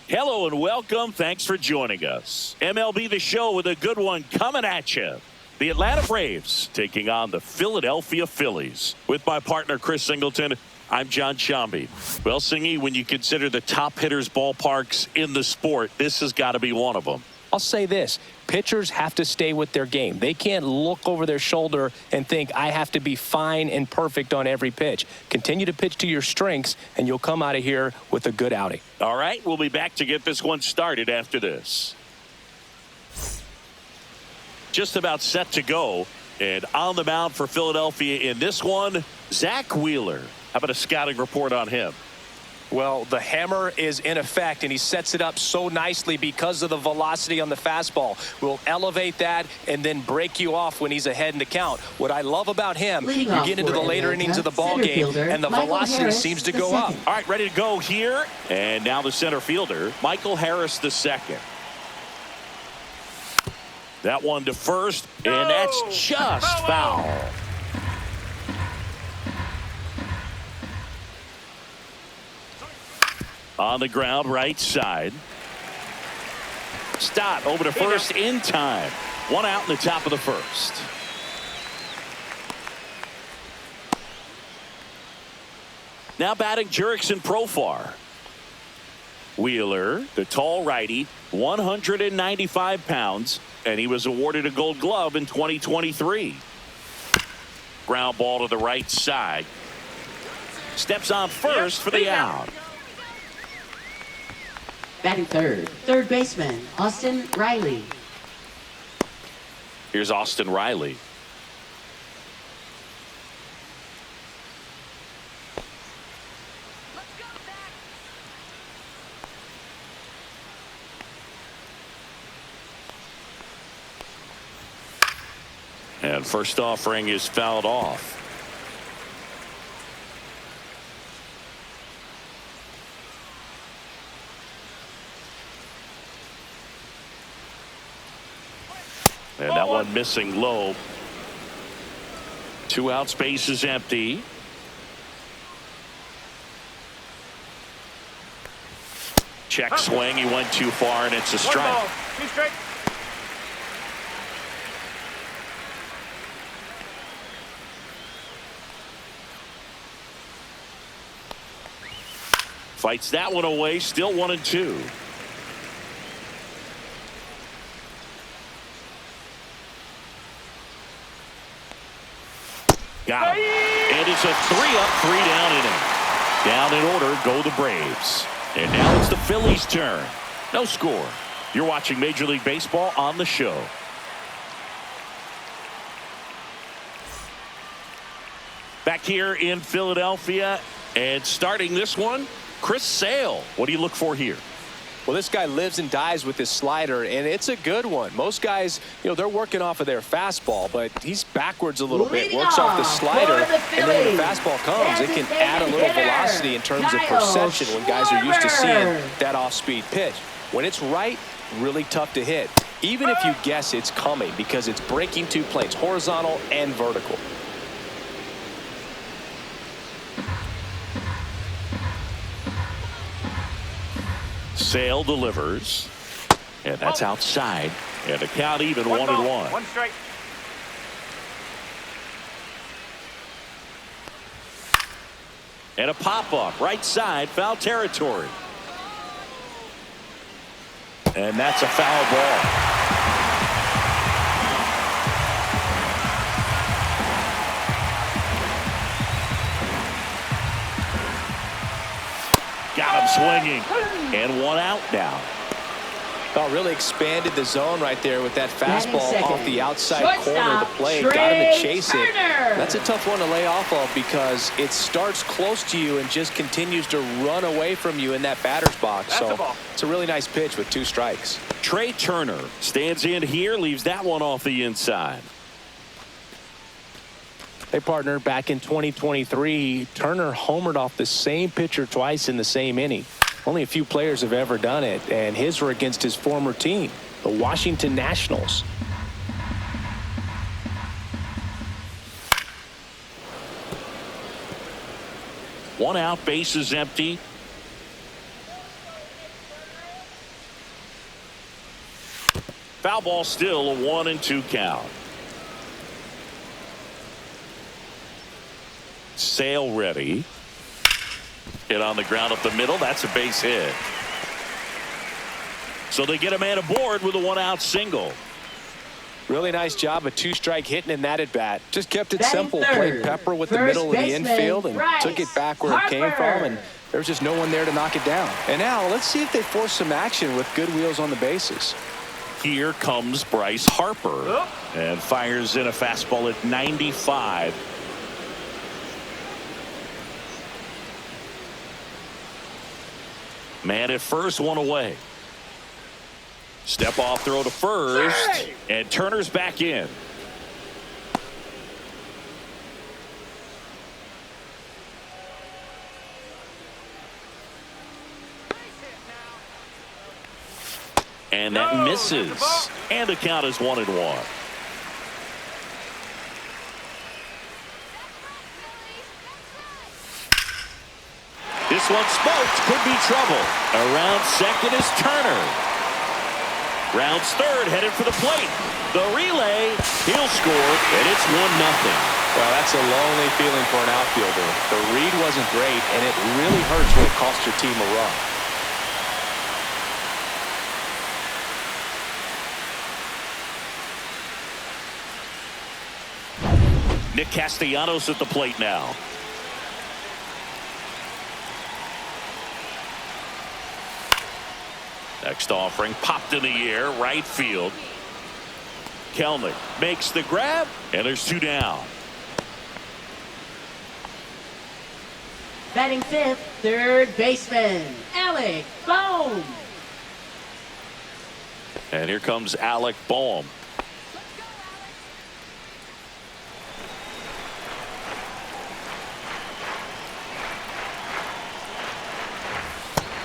Hello and welcome. Thanks for joining us. MLB The Show with a good one coming at you. The Atlanta Braves taking on the Philadelphia Phillies. With my partner, Chris Singleton, I'm John Shambi. Well, Singy, when you consider the top hitters' ballparks in the sport, this has got to be one of them. I'll say this. Pitchers have to stay with their game. They can't look over their shoulder and think, I have to be fine and perfect on every pitch. Continue to pitch to your strengths, and you'll come out of here with a good outing. All right, we'll be back to get this one started after this. Just about set to go. And on the mound for Philadelphia in this one, Zach Wheeler. How about a scouting report on him? Well, the hammer is in effect, and he sets it up so nicely because of the velocity on the fastball. Will elevate that and then break you off when he's ahead in the count. What I love about him, you get into the later innings of the ball game, and the velocity seems to go up. All right, ready to go here. And now the center fielder, Michael Harris the second. That one to first, and that's just foul. On the ground, right side. Stott over to first in time. One out in the top of the first. Now batting Jurickson Profar. Wheeler, the tall righty, 195 pounds, and he was awarded a Gold Glove in 2023. Ground ball to the right side. Steps on first for the out. Batting third baseman, Austin Riley. Here's Austin Riley. And first offering is fouled off. And that one missing low. 2 out, space is empty. Check swing, he went too far, and it's a strike. Fights that one away, still 1-2. Got him. And it's a 3-up, 3-down inning. Down in order go the Braves. And now it's the Phillies' turn. No score. You're watching Major League Baseball on the show. Back here in Philadelphia, and starting this one, Chris Sale. What do you look for here? Well, this guy lives and dies with his slider, and it's a good one. Most guys, they're working off of their fastball, but he's backwards a little bit, works off the slider, and then when the fastball comes, it can add a little velocity in terms of perception when guys are used to seeing that off-speed pitch. When it's right, really tough to hit, even if you guess it's coming because it's breaking 2 planes, horizontal and vertical. Sale delivers, and that's outside, and the count even 1-1. One strike. And a pop-up right side, foul territory, and that's a foul ball. Got him swinging, and 1 out now. Oh, really expanded the zone right there with that fastball off the outside corner of the plate. Got him to chase it. That's a tough one to lay off of because it starts close to you and just continues to run away from you in that batter's box. So it's a really nice pitch with 2 strikes. Trey Turner stands in here, leaves that one off the inside. They partnered back in 2023. Turner homered off the same pitcher twice in the same inning. Only a few players have ever done it, and his were against his former team, the Washington Nationals. One out, base is empty. Foul ball still, a 1-2 count. Sale ready. Hit on the ground up the middle. That's a base hit. So they get a man aboard with a 1-out single. Really nice job of 2-strike hitting in that at bat. Just kept it Batting simple. third, Played Pepper with the first middle of the baseman, infield and Bryce took it back where it came from. Harper. And there was just no one there to knock it down. And now let's see if they force some action with good wheels on the bases. Here comes Bryce Harper and fires in a fastball at 95. Man at first, one away. Step off throw to first, and Turner's back in. And that misses. And the count is 1-1. This one smoked. Could be trouble. Around second is Turner. Rounds third, headed for the plate. The relay, he'll score, and it's 1-0. Well, that's a lonely feeling for an outfielder. The read wasn't great, and it really hurts when it costs your team a run. Nick Castellanos at the plate now. Next offering popped in the air, right field. Kelnick makes the grab, and there's 2 down. Batting fifth, third baseman, Alec Bohm. And here comes Alec Bohm.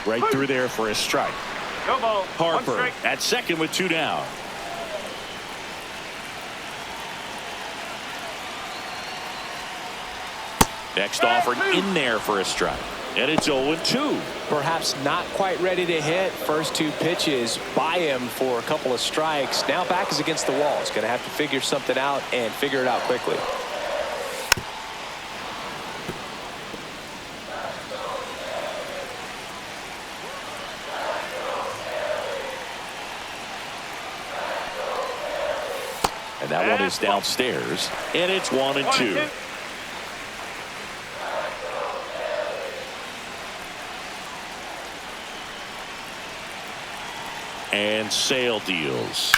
Right through there for a strike. No ball. Harper at second with 2 down. Next offering in there for a strike. And it's 0-2. Perhaps not quite ready to hit. First 2 pitches by him for a couple of strikes. Now back is against the wall. He's going to have to figure something out and figure it out quickly. And that one is downstairs. And it's 1-2. And Sale deals.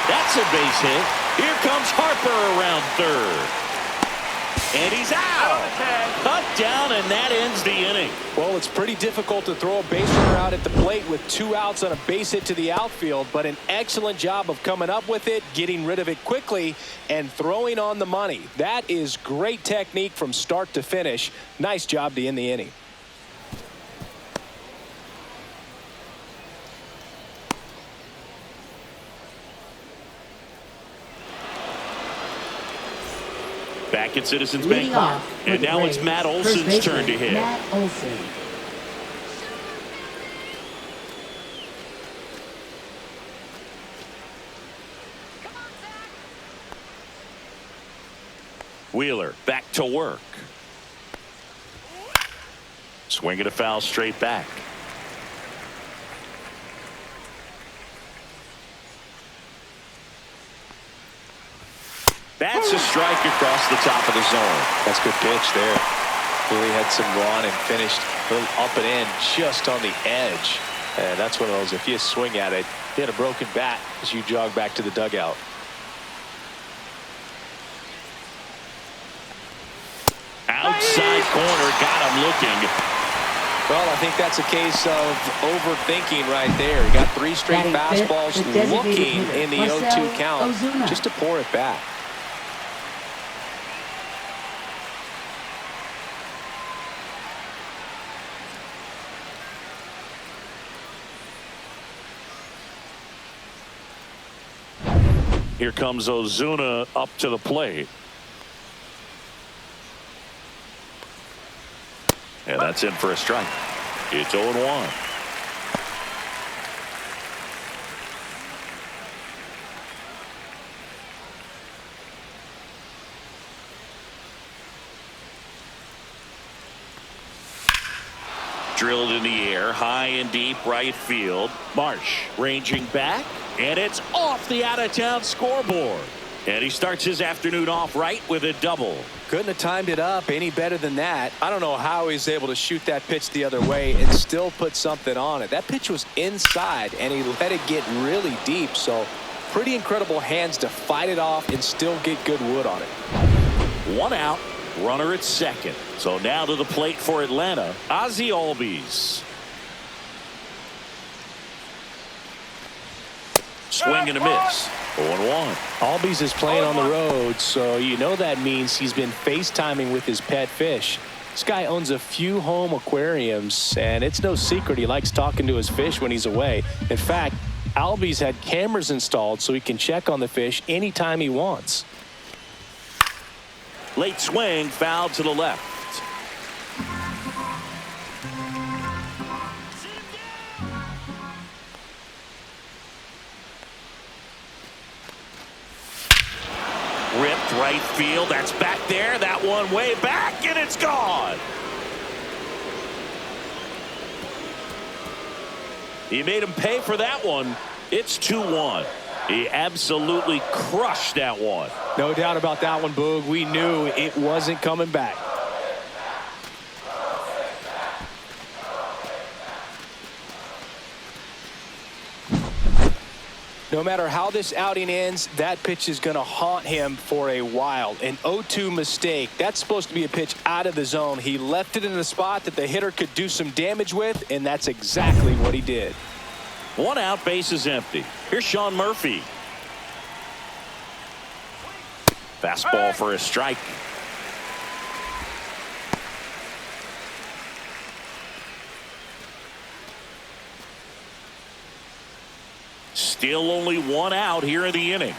That's a base hit. Here comes Harper around third. And he's out. Cut down, and that ends the inning. Well, it's pretty difficult to throw a base runner out at the plate with 2 outs on a base hit to the outfield, but an excellent job of coming up with it, getting rid of it quickly, and throwing on the money. That is great technique from start to finish. Nice job to end the inning. Back at Citizens Bank Leading Park. off for And the now it's Braves, Matt first Olson's baseman, turn to hit. Matt Olson. Wheeler back to work. Swinging a foul straight back. That's a strike across the top of the zone. That's a good pitch there. Really had some run and finished a little up and in just on the edge. And that's one of those, if you swing at it, you had a broken bat as you jog back to the dugout. Outside corner, got him looking. Well, I think that's a case of overthinking right there. He got 3 straight Batting fifth, fastballs the designated looking hitter, in the Marcell 0-2 count Ozuna. just to pour it back. Here comes Ozuna up to the plate. And that's in for a strike. It's 0-1. Drilled in the air, high and deep right field. Marsh ranging back, and it's off the out-of-town scoreboard. And he starts his afternoon off right with a double. Couldn't have timed it up any better than that. I don't know how he's able to shoot that pitch the other way and still put something on it. That pitch was inside, and he let it get really deep. So pretty incredible hands to fight it off and still get good wood on it. 1 out, runner at second. So now to the plate for Atlanta, Ozzie Albies. Swing and a miss. 0-1. Albies is playing on the road, so you know that means he's been FaceTiming with his pet fish. This guy owns a few home aquariums, and it's no secret he likes talking to his fish when he's away. In fact, Albies had cameras installed so he can check on the fish anytime he wants. Late swing, foul to the left. Ripped right field. That's back there. That one way back, and it's gone. He made him pay for that one. It's 2-1. He absolutely crushed that one. No doubt about that one, Boog. We knew it wasn't coming back. No matter how this outing ends, that pitch is going to haunt him for a while. An 0-2 mistake. That's supposed to be a pitch out of the zone. He left it in a spot that the hitter could do some damage with, and that's exactly what he did. 1 out, base is empty. Here's Sean Murphy. Fastball for a strike. Still only 1 out here in the inning.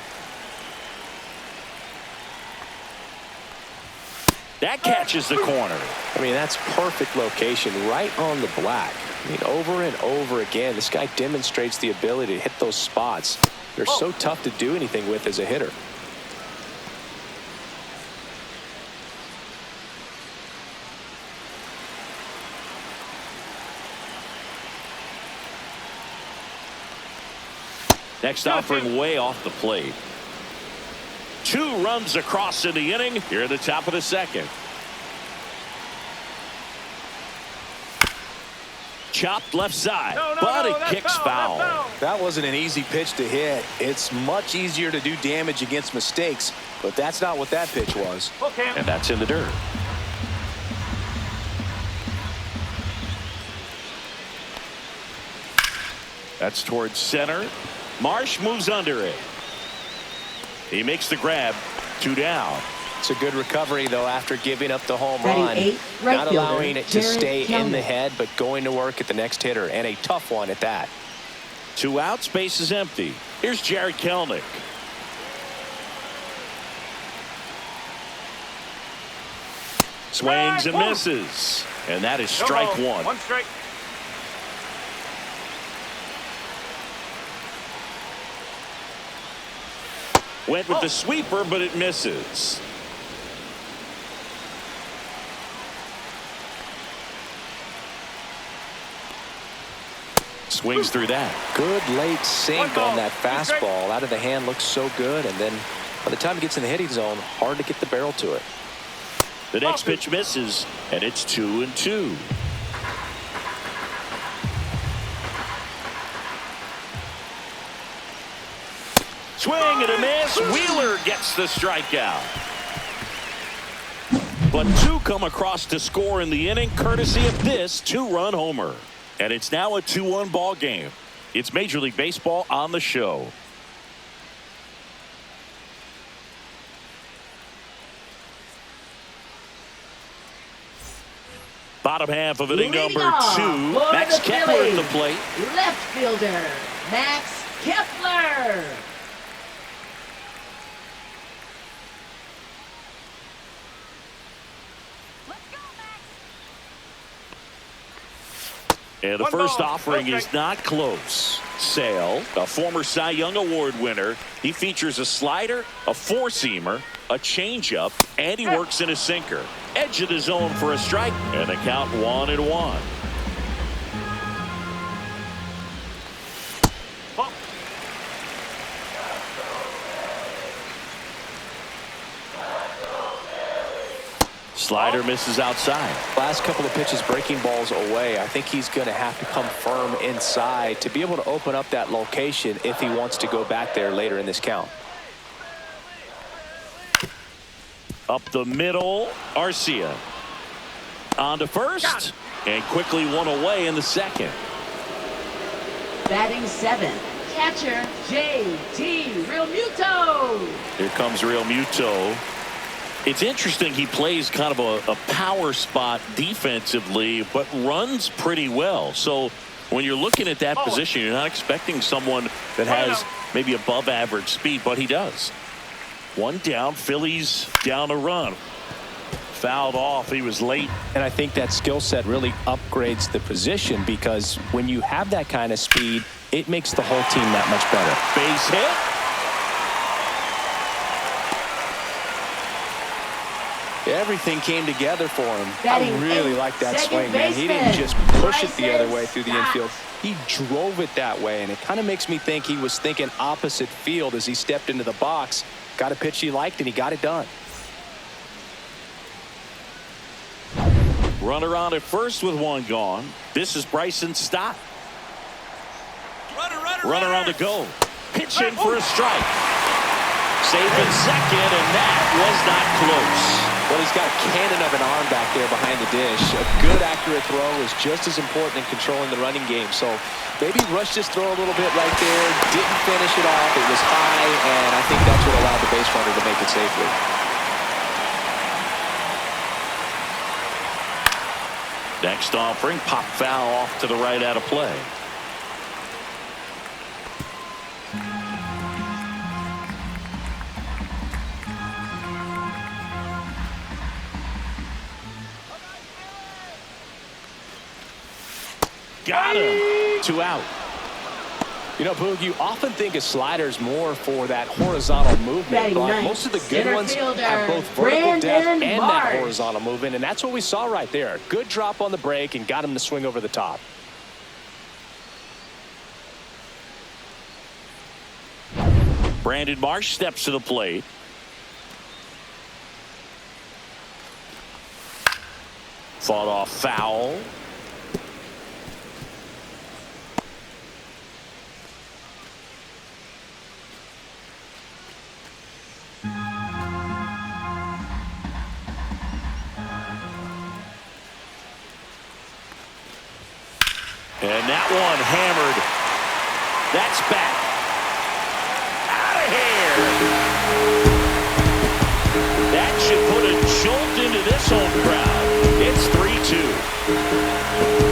That catches the corner. I mean, that's perfect location, right on the black. I mean, over and over again, this guy demonstrates the ability to hit those spots. They're so tough to do anything with as a hitter. Next offering way off the plate. 2 runs across in the inning here at the top of the second. Chopped left side, but it kicks foul. That wasn't an easy pitch to hit. It's much easier to do damage against mistakes, but that's not what that pitch was. And that's in the dirt. That's towards center. Marsh moves under it. He makes the grab. 2 down. It's a good recovery, though, after giving up the home Batting run. 8, right Not fielder, allowing it to Jared stay in Kelnick. the head, but going to work at the next hitter, and a tough one at that. 2 outs, base is empty. Here's Jared Kelnick. Swings and misses. And that is strike 1. 1 strike. Went with the sweeper, but it misses. Swings through that. Good late sink on that fastball. Out of the hand, looks so good, and then by the time it gets in the hitting zone, hard to get the barrel to it. The next pitch misses, and it's 2-2. Swing and a miss. Wheeler gets the strikeout. But 2 come across to score in the inning, courtesy of this 2-run homer. And it's now a 2-1 ball game. It's Major League Baseball on the show. Bottom half of inning Leading number off 2. for Max the Kepler at the Phillies, plate. Left fielder, Max Kepler. And the first offering is not close. Sale, a former Cy Young Award winner. He features a slider, a 4-seamer, a changeup, and he works in a sinker. Edge of the zone for a strike, and the count 1-1. Slider misses outside. Last couple of pitches breaking balls away. I think he's going to have to come firm inside to be able to open up that location if he wants to go back there later in this count. Up the middle, Arcia. On to first, and quickly one away in the second. Batting 7th, catcher J.T. Realmuto. Here comes Realmuto. It's interesting, he plays kind of a power spot defensively, but runs pretty well. So when you're looking at that position, you're not expecting someone that has maybe above average speed, but he does. One down, Phillies down a run. Fouled off, he was late. And I think that skill set really upgrades the position, because when you have that kind of speed, it makes the whole team that much better. Base hit. Everything came together for him. Batting I really eighth, like that second swing, man. He didn't baseman, just push it the other way through the Bryson infield. He drove it that way, and it kind of makes me think he was thinking opposite field as he stepped into the box. Got a pitch he liked, and he got it done. Runner on at first with one gone. This is Bryson Stott. Runner on to go. Pitching for a strike. Safe in second, and that was not close. Well, he's got a cannon of an arm back there behind the dish. A good, accurate throw is just as important in controlling the running game. So maybe rushed his throw a little bit right there. Didn't finish it off. It was high, and I think that's what allowed the base runner to make it safely. Next offering, pop foul off to the right out of play. Got him. 2 out. You know, Boog, you often think a slider's more for that horizontal movement, Batting but ninth, most of the good center ones fielder, have both vertical depth Brandon and Marsh. that horizontal movement, and that's what we saw right there. Good drop on the break and got him to swing over the top. Brandon Marsh steps to the plate. Fought off foul. And that one hammered. That's back. Out of here. That should put a jolt into this home crowd. It's 3-2.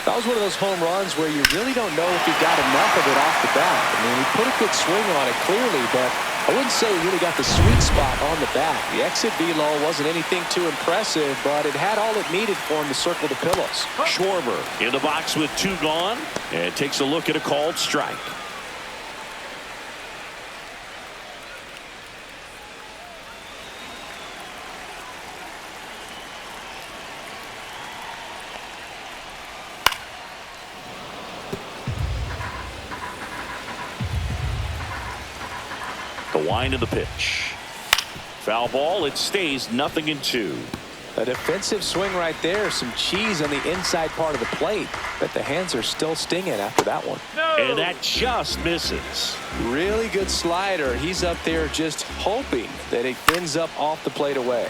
That was one of those home runs where you really don't know if he got enough of it off the bat. I mean, he put a good swing on it clearly, but I wouldn't say he really got the sweet spot on the bat. The exit velo wasn't anything too impressive, but it had all it needed for him to circle the pillows. Schwarber in the box with 2 gone and takes a look at a called strike. The wind of the pitch. Foul ball. It stays 0-2. A defensive swing right there. Some cheese on the inside part of the plate. But the hands are still stinging after that one. And that just misses. Really good slider. He's up there just hoping that it ends up off the plate away.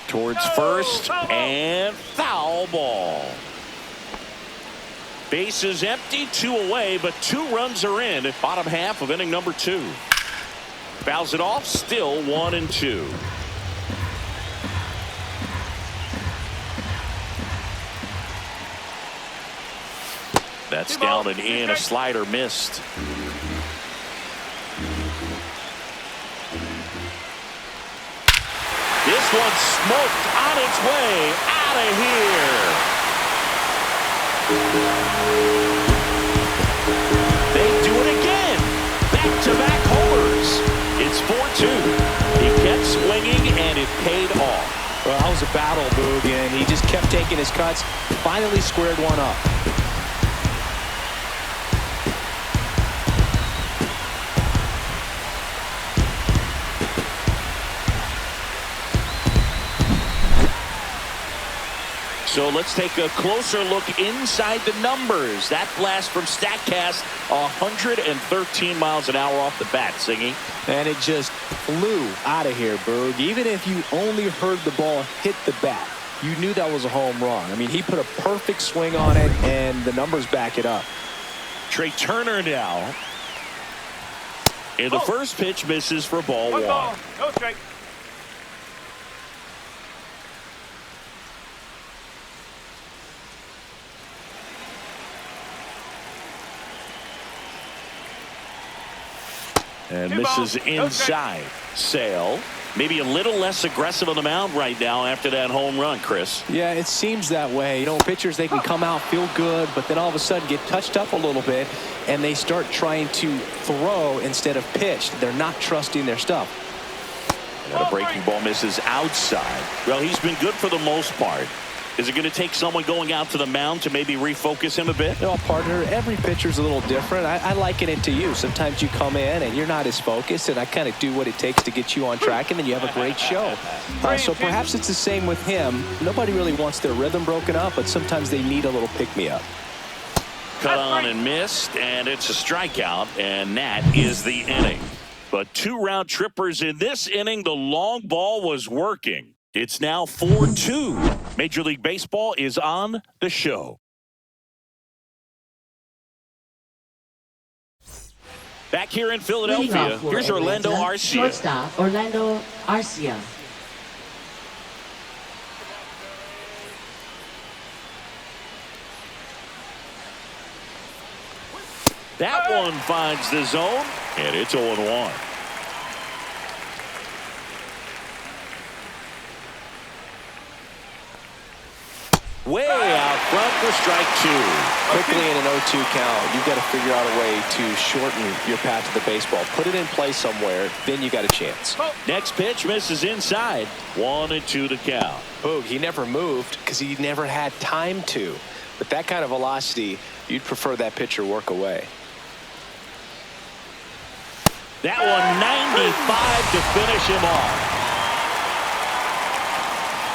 Towards first and foul ball. Bases empty, 2 away, but 2 runs are in at bottom half of inning number 2. Fouls it off, still 1-2. That's down and in. A slider missed. This one smoked on its way out of here. They do it again. Back-to-back homers. It's 4-2. He kept swinging, and it paid off. Well, that was a battle, Boog, and he just kept taking his cuts. Finally squared one up. So let's take a closer look inside the numbers. That blast from StatCast, 113 miles an hour off the bat, Singy. And it just flew out of here, Boog. Even if you only heard the ball hit the bat, you knew that was a home run. I mean, he put a perfect swing on it, and the numbers back it up. Trey Turner now. And the first pitch misses for ball one. No strike. And misses inside. Sale. Maybe a little less aggressive on the mound right now after that home run, Chris. Yeah, it seems that way. You know, pitchers, they can come out, feel good, but then all of a sudden get touched up a little bit, and they start trying to throw instead of pitch. They're not trusting their stuff. And a breaking ball misses outside. Well, he's been good for the most part. Is it going to take someone going out to the mound to maybe refocus him a bit? You know, partner, every pitcher's a little different. I liken it to you. Sometimes you come in and you're not as focused, and I kind of do what it takes to get you on track, and then you have a great show. So perhaps it's the same with him. Nobody really wants their rhythm broken up, but sometimes they need a little pick-me-up. Cut on and missed, and it's a strikeout, and that is the inning. But two round trippers in this inning. The long ball was working. It's now 4-2. Major League Baseball is on the show. Back here in Philadelphia, here's Orlando Arcia. Shortstop, Orlando Arcia. That one finds the zone, and it's 0-1. Way out front for strike two. Quickly in an 0-2 count, you've got to figure out a way to shorten your path to the baseball. Put it in play somewhere, then you got a chance. Next pitch misses inside. 1-2 to count. Boog, he never moved because he never had time to. With that kind of velocity, you'd prefer that pitcher work away. That one 95 to finish him off.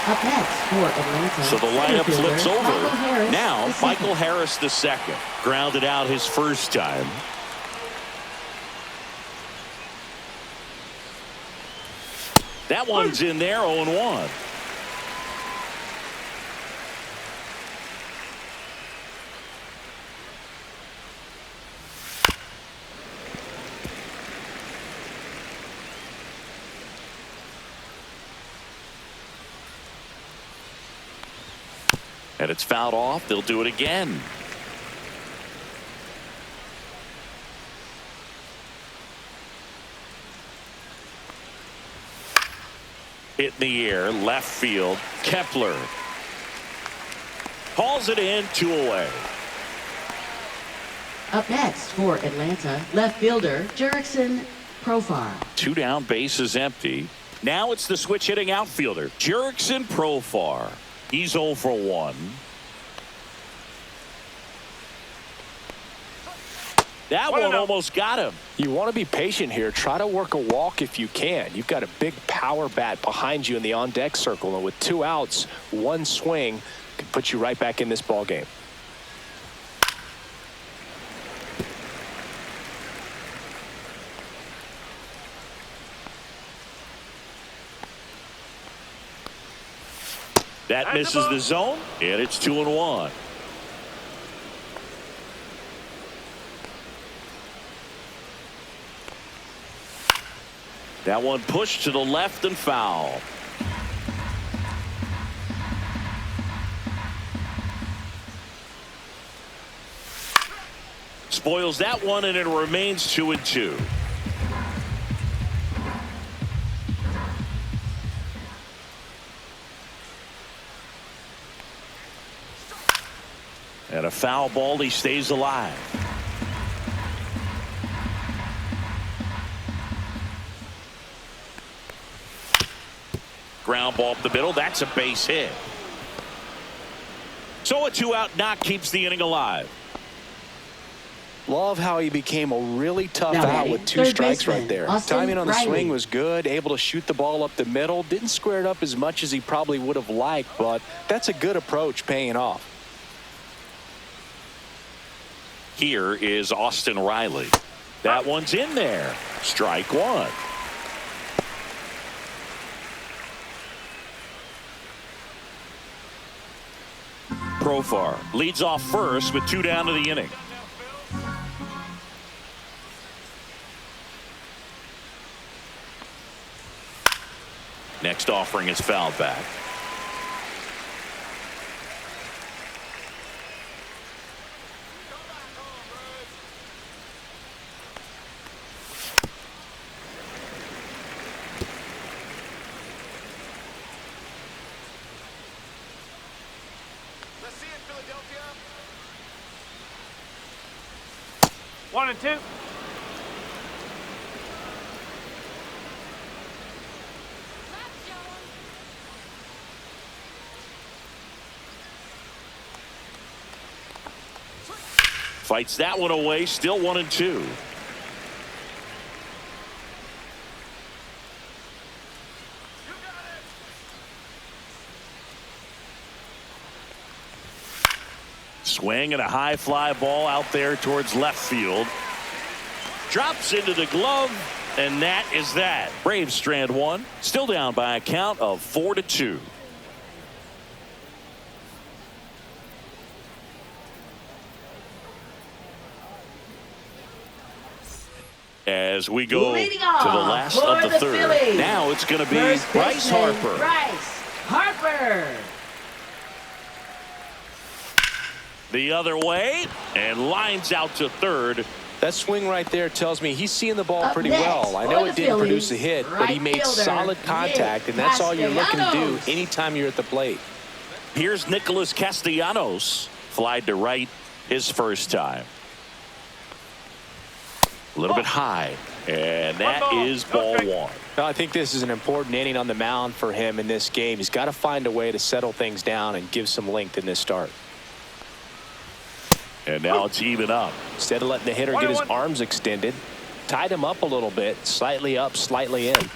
Up next for Atlanta. So the lineup flips over. Now, Michael Harris Harris II grounded out his first time. That one's in there, 0-1. And it's fouled off. They'll do it again. Hit in the air, left field. Kepler hauls it in, 2 away. Up next for Atlanta, left fielder Jurickson Profar. 2 down, bases empty. Now it's the switch hitting outfielder Jurickson Profar. He's 0 for 1. That one almost got him. You want to be patient here. Try to work a walk if you can. You've got a big power bat behind you in the on-deck circle, and with 2 outs, 1 swing could put you right back in this ball game. That misses the zone, and it's 2-1. That one pushed to the left and foul. Spoils that one, and it remains 2-2. And a foul ball. He stays alive. Ground ball up the middle. That's a base hit. So a 2-out knock keeps the inning alive. Love how he became a really tough out with 2 strikes right there. Timing on the swing was good, able to shoot the ball up the middle. Didn't square it up as much as he probably would have liked, but that's a good approach, paying off. Here is Austin Riley. That one's in there. Strike one. Profar leads off first with 2 down to the inning. Next offering is fouled back. Let's see it, Philadelphia. 1-2. Fights that one away. Still 1-2. Swing and a high fly ball out there towards left field. Drops into the glove, and that is that. Braves strand one. Still down by a count of 4-2. As we go to the last of the third. Phillies. Now it's going to be First Bryce baseman, Harper. Bryce Harper. The other way, and lines out to third. That swing right there tells me he's seeing the ball Up pretty next well. I for know the it didn't produce a Phillies, hit, but he right made fielder, solid contact, and that's all you're looking to do Castellanos. anytime you're at the plate. Here's Nicholas Castellanos. Flied to right his first time. A little bit high, and that is ball one. Now, I think this is an important inning on the mound for him in this game. He's got to find a way to settle things down and give some length in this start. And now it's even up. Instead of letting the hitter get his arms extended, tied him up a little bit, slightly up, slightly in.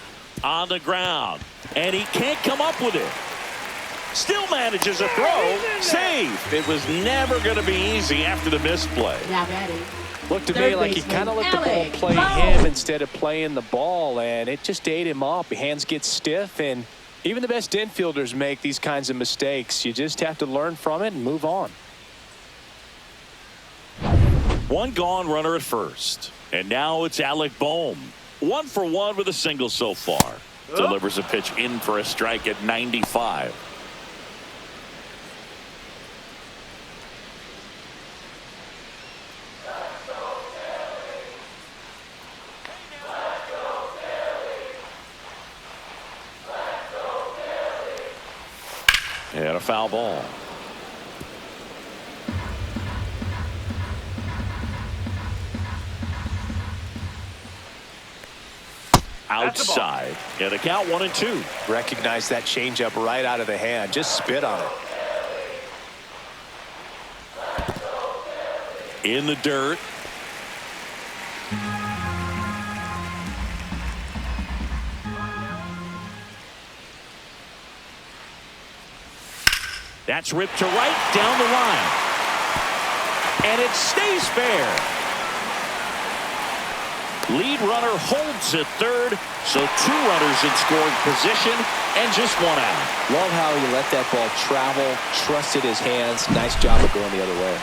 On the ground, and he can't come up with it. Still manages a throw. Save. It was never going to be easy after the misplay. Now batting. Looked to me Third like he kind of let the ball baseman, play Alec him instead of playing the ball, and it just ate him up. Hands get stiff, and even the best infielders make these kinds of mistakes. You just have to learn from it and move on. One gone, runner at first. And now it's Alec Bohm. 1 for 1 with a single so far. Delivers a pitch in for a strike at 95. And a foul ball. Outside. And the count 1-2. Recognize that changeup right out of the hand. Just spit on it. In the dirt. That's ripped to right down the line. And it stays fair. Lead runner holds at third, so 2 runners in scoring position and just 1 out. Love how he let that ball travel, trusted his hands. Nice job of going the other way.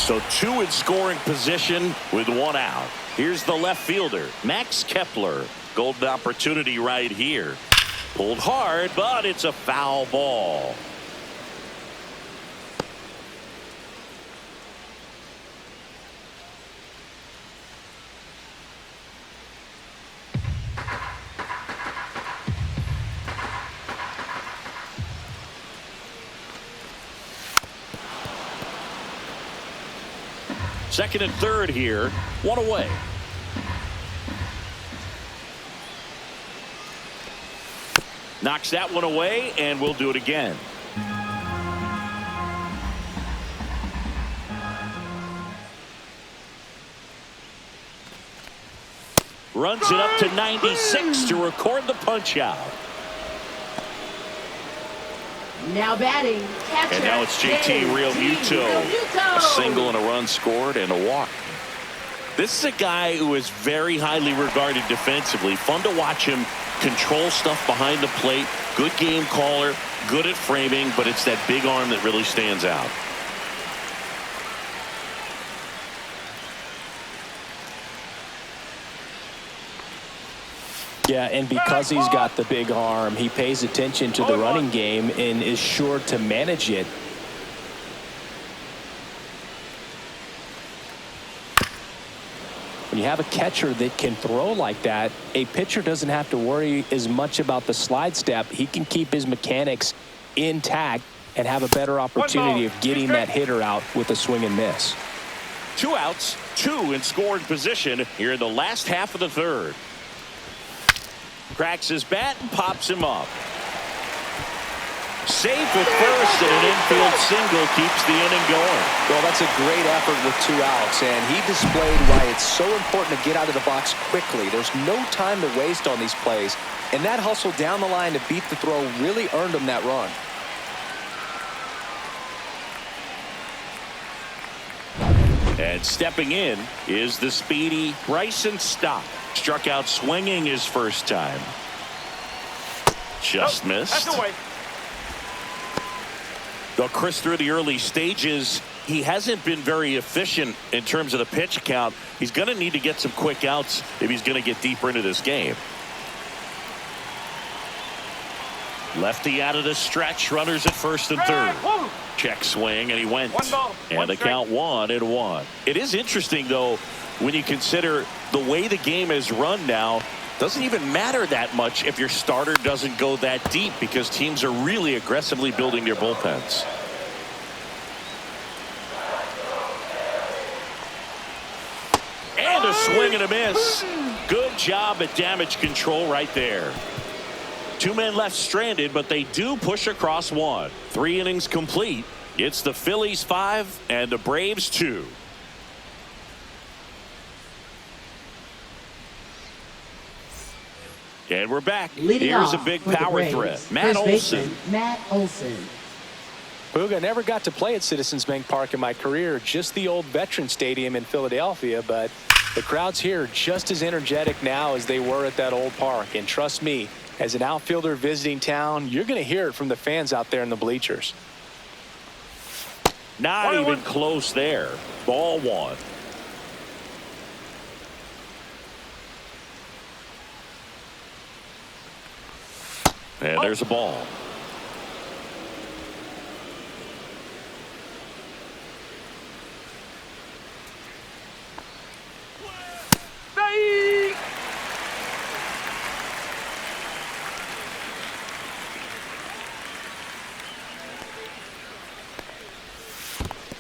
So 2 in scoring position with 1 out. Here's the left fielder, Max Kepler. Golden opportunity right here. Pulled hard, but it's a foul ball. Second and third here. 1 away. Knocks that one away, and we'll do it again. Runs it up to 96 to record the punch out. Now batting, catcher. And now it's JT Realmuto. A single and a run scored and a walk. This is a guy who is very highly regarded defensively. Fun to watch him control stuff behind the plate. Good game caller, good at framing, but it's that big arm that really stands out. Yeah, and because he's got the big arm, he pays attention to the running game and is sure to manage it. When you have a catcher that can throw like that, a pitcher doesn't have to worry as much about the slide step. He can keep his mechanics intact and have a better opportunity of getting that hitter out with a swing and miss. 2 outs, 2 in scoring position here in the last half of the third. Cracks his bat and pops him up. Safe at first, and an infield single keeps the inning going. Well, that's a great effort with 2 outs, and he displayed why it's so important to get out of the box quickly. There's no time to waste on these plays, and that hustle down the line to beat the throw really earned him that run. And stepping in is the speedy Bryson Stott. Struck out swinging his first time. Just missed. That's the way. Though Chris, through the early stages, he hasn't been very efficient in terms of the pitch count. He's going to need to get some quick outs if he's going to get deeper into this game. Lefty out of the stretch. Runners at first and third. Check swing, and he went. 1 ball. And the count 1-1. It is interesting, though, when you consider the way the game is run now. Doesn't even matter that much if your starter doesn't go that deep, because teams are really aggressively building their bullpens. And a swing and a miss. Good job at damage control right there. 2 men left stranded, but they do push across 1. 3 innings complete. It's the Phillies 5 and the Braves 2. And we're back. Here's a big power threat. Matt Olson. Matt Olson. Booga, never got to play at Citizens Bank Park in my career, just the old Veteran Stadium in Philadelphia, but the crowds here are just as energetic now as they were at that old park. And trust me, as an outfielder visiting town, you're going to hear it from the fans out there in the bleachers. Not even close there. Ball 1. And there's a ball.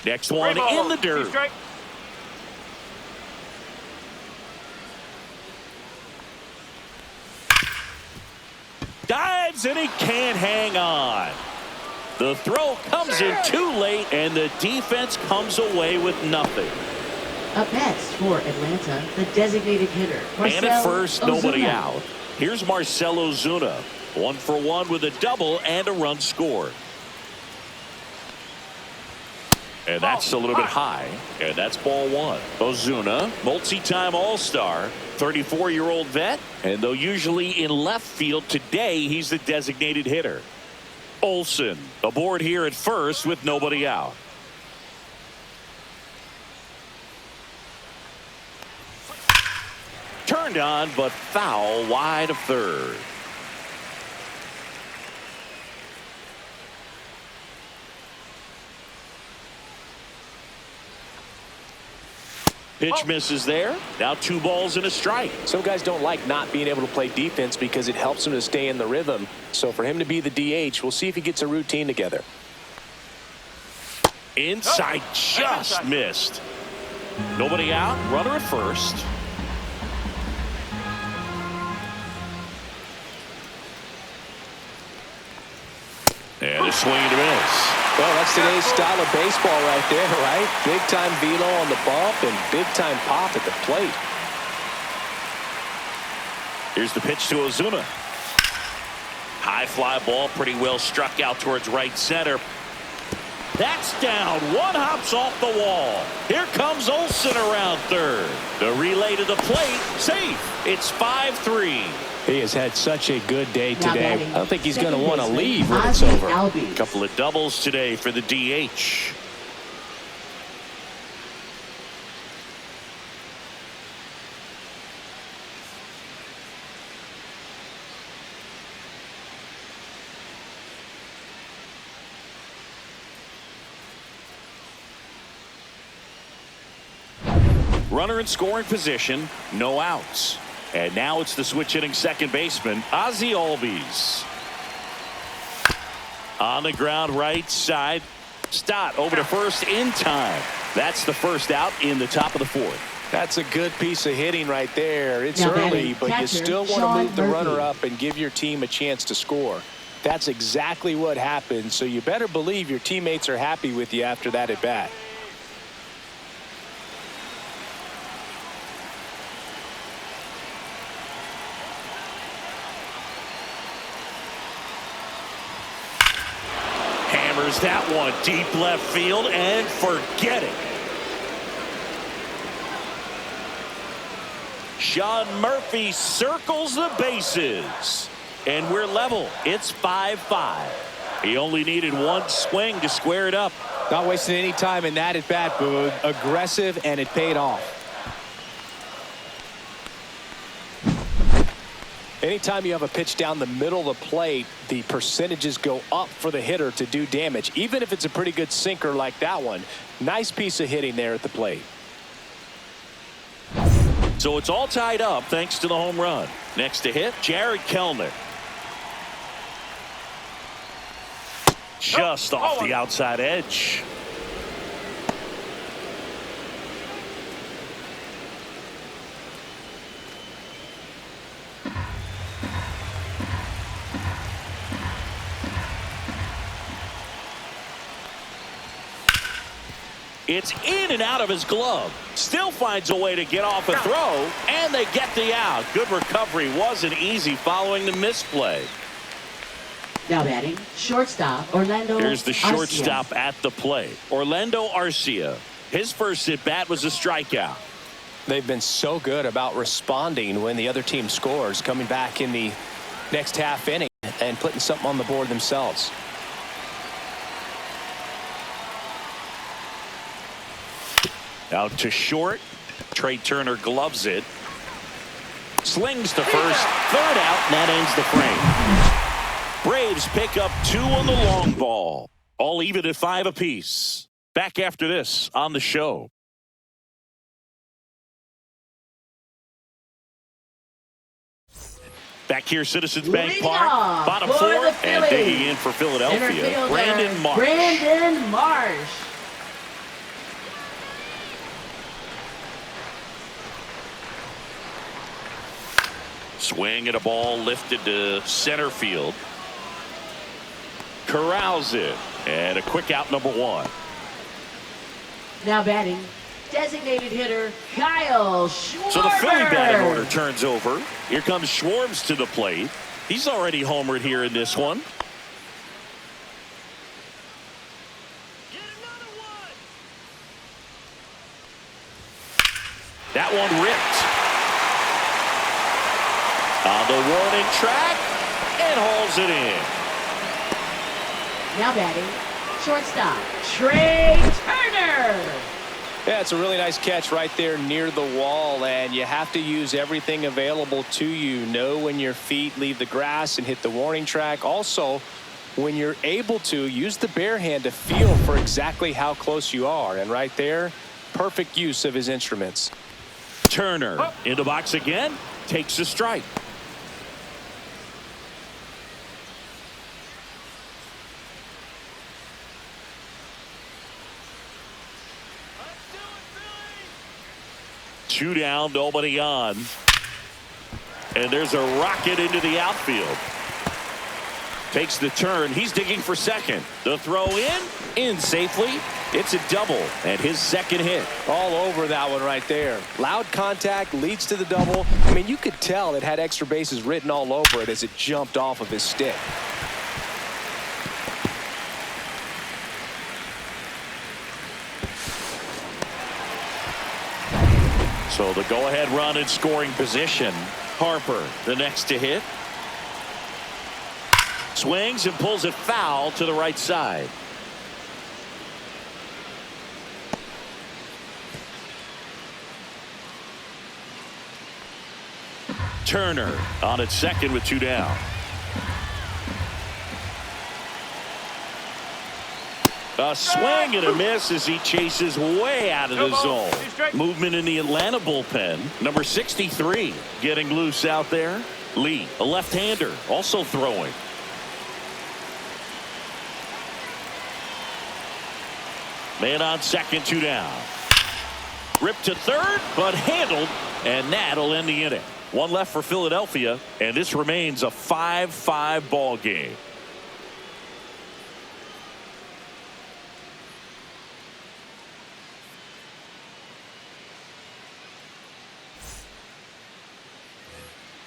Next one in the dirt. Dives, and he can't hang on. The throw comes in too late, and the defense comes away with nothing. Up next for Atlanta, the designated hitter, And at first, nobody Ozuna. out. Here's Marcell Ozuna. 1 for 1 with a double and a run scored. And that's a little bit high. And that's ball 1. Ozuna, multi-time All-Star, 34-year-old vet. And though usually in left field, today he's the designated hitter. Olson aboard here at first with nobody out. Turned on, but foul wide of third. Pitch misses there. Now 2 balls and a strike. Some guys don't like not being able to play defense because it helps them to stay in the rhythm. So for him to be the DH, we'll see if he gets a routine together. Inside, just missed. Nobody out. Runner at first. And a swing and a miss. Well, that's today's style of baseball right there, right? Big time velo on the bump and big time pop at the plate. Here's the pitch to Ozuna. High fly ball, pretty well struck out towards right center. That's down. One hops off the wall. Here comes Olsen around third. The relay to the plate. Safe. It's 5-3. He has had such a good day today. I don't think he's going to want to leave when it's Ozzy over. Albies. Couple of doubles today for the DH. Runner in scoring position, no outs. And now it's the switch hitting second baseman, Ozzy Albies. On the ground right side. Stott over to first in time. That's the first out in the top of the fourth. That's a good piece of hitting right there. It's Now early, but you catcher, still want to Sean move the Murphy. runner up and give your team a chance to score. That's exactly what happened, so you better believe your teammates are happy with you after that at bat. Hammers that one deep left field and forget it. Sean Murphy circles the bases. And we're level. It's 5-5. He only needed one swing to square it up. Not wasting any time in that at bat, Boog. Aggressive, and it paid off. Anytime you have a pitch down the middle of the plate, the percentages go up for the hitter to do damage, even if it's a pretty good sinker like that one. Nice piece of hitting there at the plate. So it's all tied up thanks to the home run. Next to hit, Jared Kellner. Just off the outside edge. It's in and out of his glove. Still finds a way to get off a throw, and they get the out. Good recovery. Wasn't easy following the misplay. Now batting, shortstop, Orlando Here's the Arcia. shortstop at the plate. Orlando Arcia. His first at-bat was a strikeout. They've been so good about responding when the other team scores, coming back in the next half inning and putting something on the board themselves. Out to short. Trey Turner gloves it. Slings to first. Third out, and that ends the frame. Braves pick up 2 on the long ball. All even at 5 apiece. Back after this on the show. Back here, Citizens Bank Leading Park. off Bottom for 4 the and Phillies. digging in for Philadelphia. Infielder, Brandon Marsh. Brandon Marsh. Swing at a ball lifted to center field. Corrals it. And a quick out, number 1. Now batting, designated hitter Kyle Schwarber. So the Philly batting order turns over. Here comes Schwarber to the plate. He's already homered here in this one. That one ripped. On the warning track and hauls it in. Now batting, shortstop Trey Turner. Yeah, it's a really nice catch right there near the wall, and you have to use everything available to you. Know when your feet leave the grass and hit the warning track. Also, when you're able to, use the bare hand to feel for exactly how close you are. And right there, perfect use of his instruments. Turner in the box again, takes a strike. Two down, nobody on. And there's a rocket into the outfield. Takes the turn. He's digging for second. The throw in safely. It's a double and his second hit. All over that one right there. Loud contact leads to the double. I mean, you could tell it had extra bases written all over it as it jumped off of his stick. So the go-ahead run in scoring position. Harper, the next to hit. Swings and pulls it foul to the right side. Turner on at second with two down. A swing and a miss as he chases way out of the zone. Movement in the Atlanta bullpen. Number 63 getting loose out there. Lee, a left-hander, also throwing. Man on second, two down. Ripped to third, but handled, and that'll end the inning. One left for Philadelphia, and this remains a 5-5 ball game.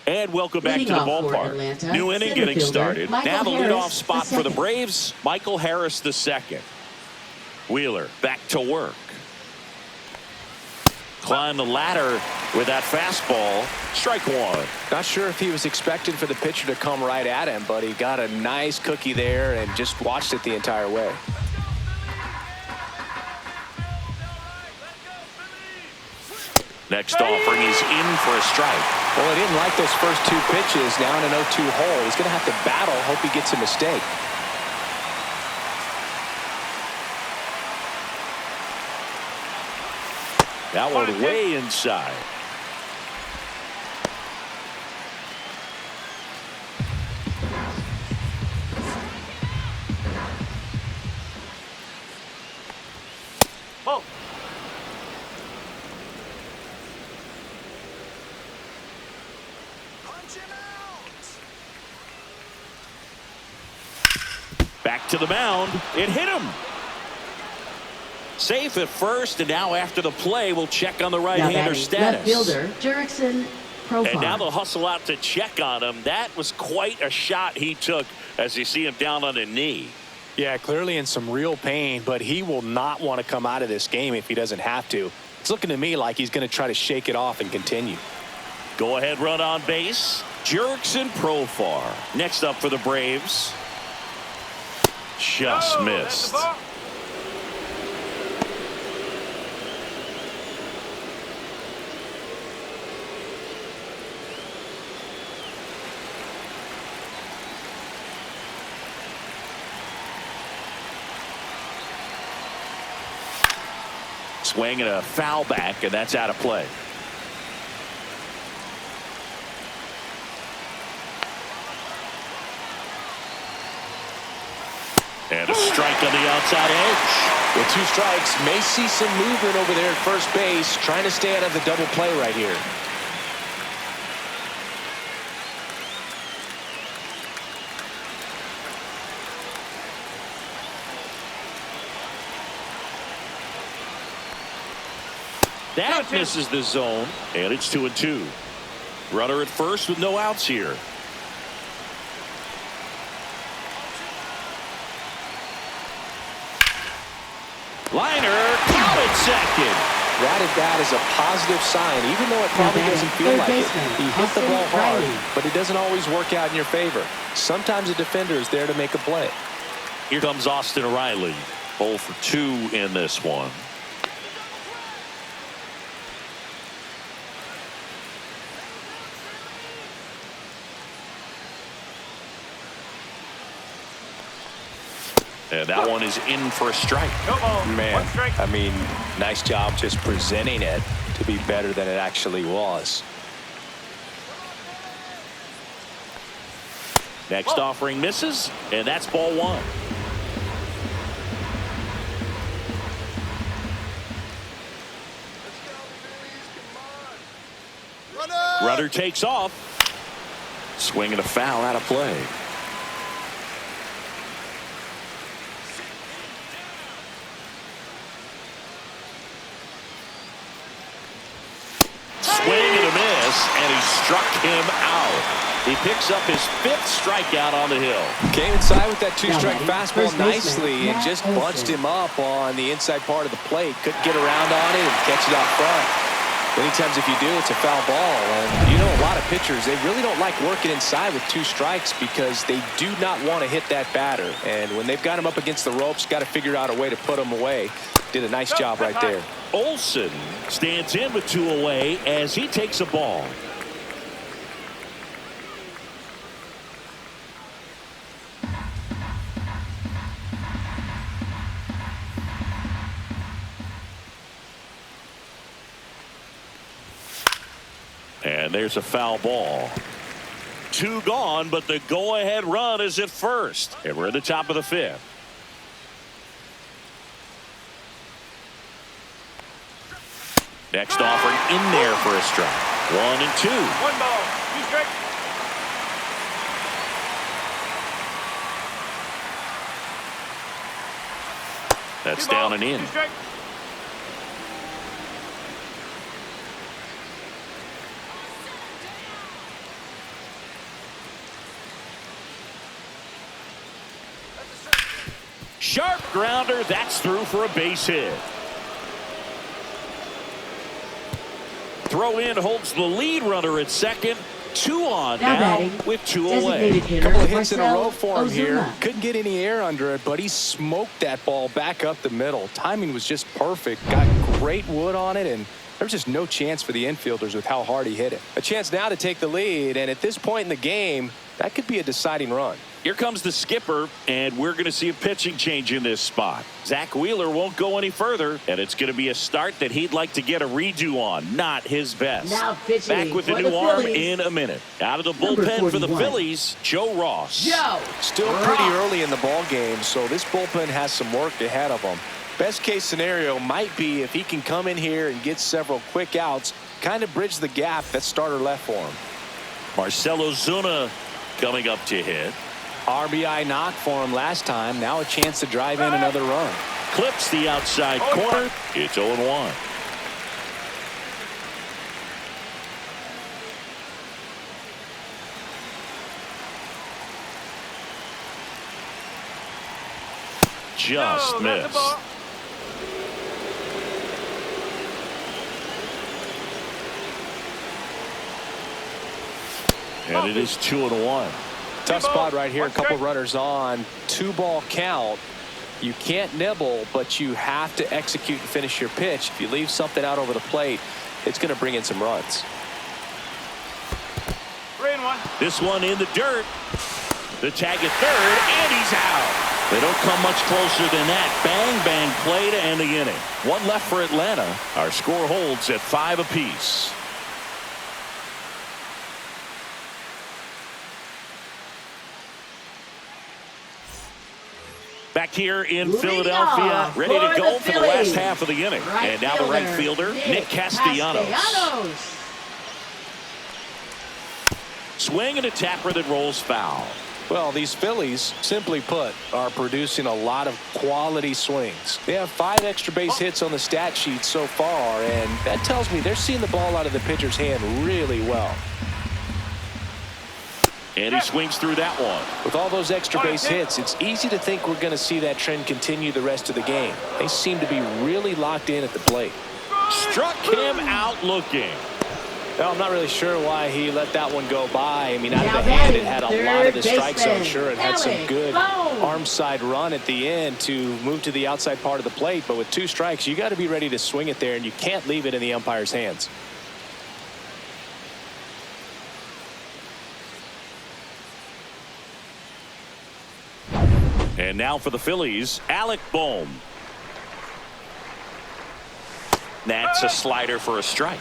And welcome back to the ballpark. New inning getting started. Now the leadoff spot for the Braves, Michael Harris the second. Wheeler back to work. Climb the ladder with that fastball. Strike one. Not sure if he was expecting for the pitcher to come right at him, but he got a nice cookie there and just watched it the entire way. Next offering is in for a strike. Well, he didn't like those first two pitches. Now in an 0-2 hole. He's going to have to battle. Hope he gets a mistake. That one way inside. Oh. Back to the mound. It hit him. Safe at first, and now after the play, we'll check on the right-hander status. Left fielder, Jurickson, profile. And now they'll hustle out to check on him. That was quite a shot he took as you see him down on a knee. Yeah, clearly in some real pain, but he will not want to come out of this game if he doesn't have to. It's looking to me like he's going to try to shake it off and continue. Go ahead run on base. Jurickson Profar. Next up for the Braves. Just missed. Swing and a foul back, and that's out of play. And a strike on the outside edge. With two strikes, may see some movement over there at first base, trying to stay out of the double play right here. That misses the zone, and it's 2-2. Runner at first with no outs here. Liner, caught at second. That at bat is a positive sign, even though it probably doesn't feel like it. He hit the ball hard, but it doesn't always work out in your favor. Sometimes a defender is there to make a play. Here comes Austin Riley. 0 for 2 in this one. And that one is in for a strike. No ball. Man, One strike. I mean, nice job just presenting it to be better than it actually was. Next offering misses, and that's ball one. Runner takes off. Swinging a foul out of play. Swing and a miss, and he struck him out. He picks up his 5th strikeout on the hill. Came inside with that two-strike Now fastball first baseman, nicely and Matt just Olson. bunched him up on the inside part of the plate. Couldn't get around on it and catch it out front. Many times if you do, it's a foul ball. And you know, a lot of pitchers, they really don't like working inside with 2 strikes because they do not want to hit that batter. And when they've got him up against the ropes, got to figure out a way to put him away. Did a nice job right there. Olson stands in with 2 away as he takes a ball. And there's a foul ball. 2 gone, but the go-ahead run is at first. And we're at the top of the 5th. Next offering in there for a strike. 1 and 2. One ball. 2 strike. That's 2 down ball, and in. 2 strike. Sharp grounder. That's through for a base hit. Throw in holds the lead runner at second. 2 on Now now batting, with 2 designated away. hitter, Couple of hits in a Marcell row for him here. Ozuna. Couldn't get any air under it, but he smoked that ball back up the middle. Timing was just perfect. Got great wood on it, and there was just no chance for the infielders with how hard he hit it. A chance now to take the lead, and at this point in the game, that could be a deciding run. Here comes the skipper, and we're going to see a pitching change in this spot. Zach Wheeler won't go any further, and it's going to be a start that he'd like to get a redo on. Not his best. Now pitching Back with a for new the arm Phillies. in a minute. Out of the Number bullpen for the 41. Phillies, Joe Ross. Joe. Still pretty early in the ball game, so this bullpen has some work ahead of him. Best case scenario might be if he can come in here and get several quick outs, kind of bridge the gap that starter left for him. Marcell Ozuna coming up to hit. RBI knock for him last time. Now a chance to drive in another run. Clips the outside corner. It's 0-1. Just No, not the missed. ball. And it is 2-1. Tough spot right here. A One couple strike. runners on. 2-ball count. You can't nibble, but you have to execute and finish your pitch. If you leave something out over the plate, it's going to bring in some runs. 3 and 1. This one in the dirt. The tag at third, and he's out. They don't come much closer than that. Bang, bang play to end the inning. 1 left for Atlanta. Our score holds at 5 apiece. Back here in Leading Philadelphia, off ready to for go the for the last Phillies. half of the inning. Right And now the right fielder, Nick Castellanos. Swing and a tapper that rolls foul. Well, these Phillies, simply put, are producing a lot of quality swings. They have 5 extra base hits on the stat sheet so far, and that tells me they're seeing the ball out of the pitcher's hand really well. And he swings through that one. With all those extra base hits, it's easy to think we're going to see that trend continue the rest of the game. They seem to be really locked in at the plate. Struck him out looking. Well, I'm not really sure why he let that one go by. I mean, out of Now the hand, it batting, had a third lot of the strike zone. baseman, Sure, it had some Alec good Bohm. arm side run at the end to move to the outside part of the plate. But with 2 strikes, you got to be ready to swing it there, and you can't leave it in the umpire's hands. And And now for the Phillies, Alec Bohm. That's a slider for a strike.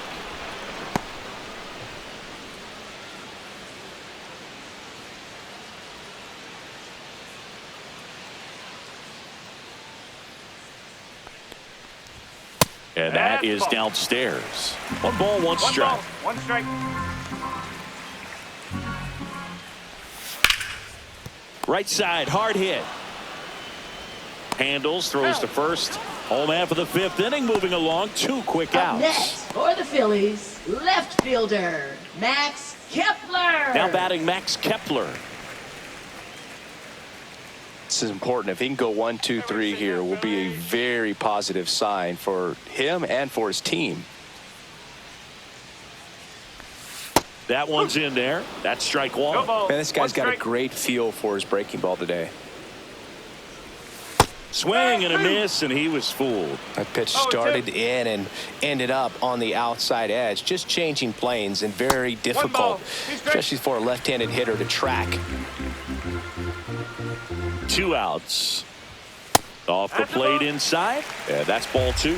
And that is downstairs. 1 ball, 1 strike. 1 strike. Right side, hard hit. Handles, throws to first. Home half of the 5th inning, moving along. 2 quick Up outs. next for the Phillies, left fielder, Max Kepler. Now batting Max Kepler. This is important. If he can go 1, 2, 3 here, will be a very positive sign for him and for his team. That one's in there. That's strike 1. Man, this guy's got a great feel for his breaking ball today. Swing and a miss, and he was fooled. That pitch started in and ended up on the outside edge, just changing planes and very difficult, especially for a left-handed hitter to track. 2 outs. Off the plate inside. Yeah, that's ball 2.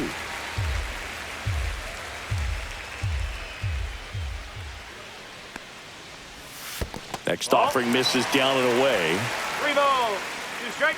Next offering misses down and away. 3 balls, 2 strikes.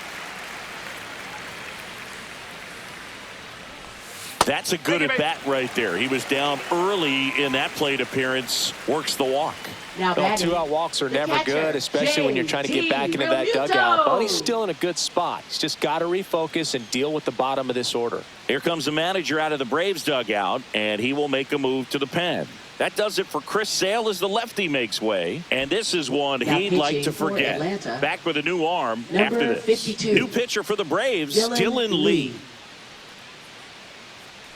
That's a good at bat right there. He was down early in that plate appearance. Works the walk. Now Well, batting, 2-out walks are the never catcher, good, especially when you're trying to get back into that JT dugout. But he's Realmuto. still in a good spot. He's just got to refocus and deal with the bottom of this order. Here comes the manager out of the Braves dugout, and he will make a move to the pen. That does it for Chris Sale as the lefty makes way. And this is one Now he'd like to pitching for forget. Atlanta, Back with a new arm number after this. 52, New pitcher for the Braves, Dylan Lee.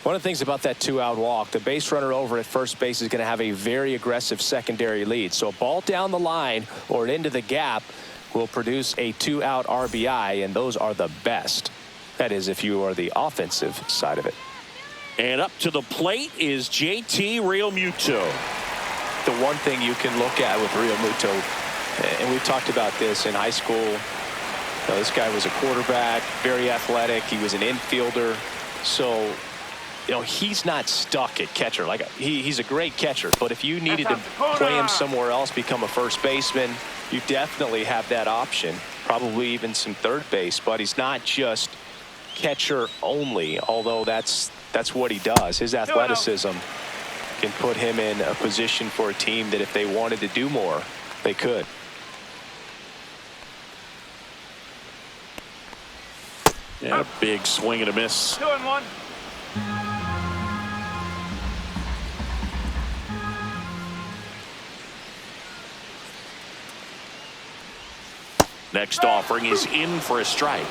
One of the things about that 2-out walk, the base runner over at first base is going to have a very aggressive secondary lead. So a ball down the line or into the gap will produce a 2-out RBI, and those are the best. That is, if you are the offensive side of it. And up to the plate is JT Realmuto. The one thing you can look at with Realmuto, and we've talked about this in high school, this guy was a quarterback, very athletic. He was an infielder. So, he's not stuck at catcher. He's a great catcher, but if you needed to play him somewhere else, become a first baseman, you definitely have that option, probably even some third base. But he's not just catcher only, although that's what he does. His athleticism can put him in a position for a team that if they wanted to do more, they could. Yeah, a big swing and a miss. 2-1. Next offering is in for a strike.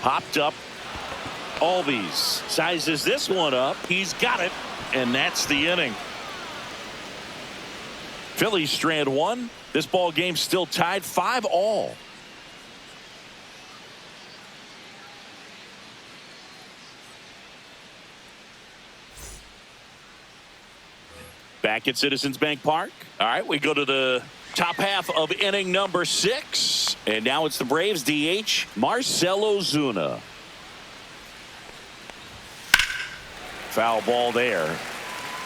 Popped up. Albies sizes this one up. He's got it, and that's the inning. Phillies strand 1. This ball game still tied 5-all. Back at Citizens Bank Park. All right, we go to the top half of inning number 6. And now it's the Braves DH, Marcell Ozuna. Foul ball there.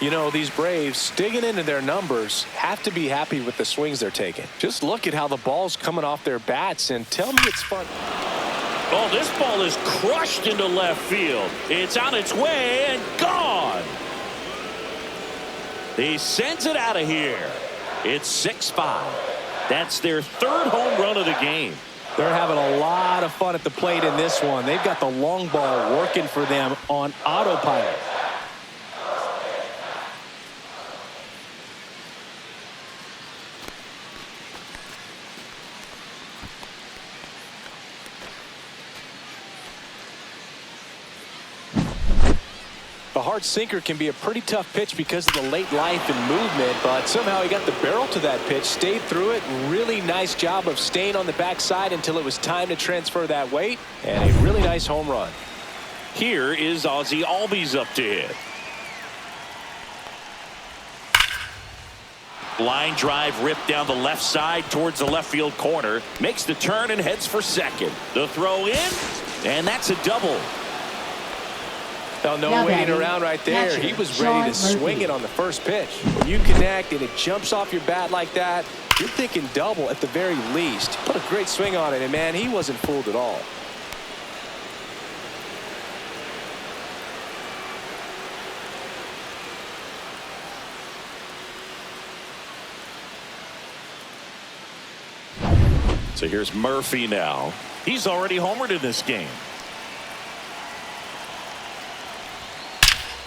These Braves, digging into their numbers, have to be happy with the swings they're taking. Just look at how the ball's coming off their bats and tell me it's fun. Oh, this ball is crushed into left field. It's on its way and gone. He sends it out of here. It's 6-5. That's their 3rd home run of the game. They're having a lot of fun at the plate in this one. They've got the long ball working for them on autopilot. A hard sinker can be a pretty tough pitch because of the late life and movement, but somehow he got the barrel to that pitch, stayed through it. Really nice job of staying on the backside until it was time to transfer that weight, and a really nice home run. Here is Ozzie Albies up to hit. Line drive ripped down the left side towards the left field corner. Makes the turn and heads for second. The throw in, and that's a double. Well, no Now waiting batting, around right there. catcher, He was Sean ready to Murphy. swing it on the first pitch. When you connect and it jumps off your bat like that, you're thinking double at the very least. Put a great swing on it, and man, he wasn't fooled at all. So here's Murphy now. He's already homered in this game.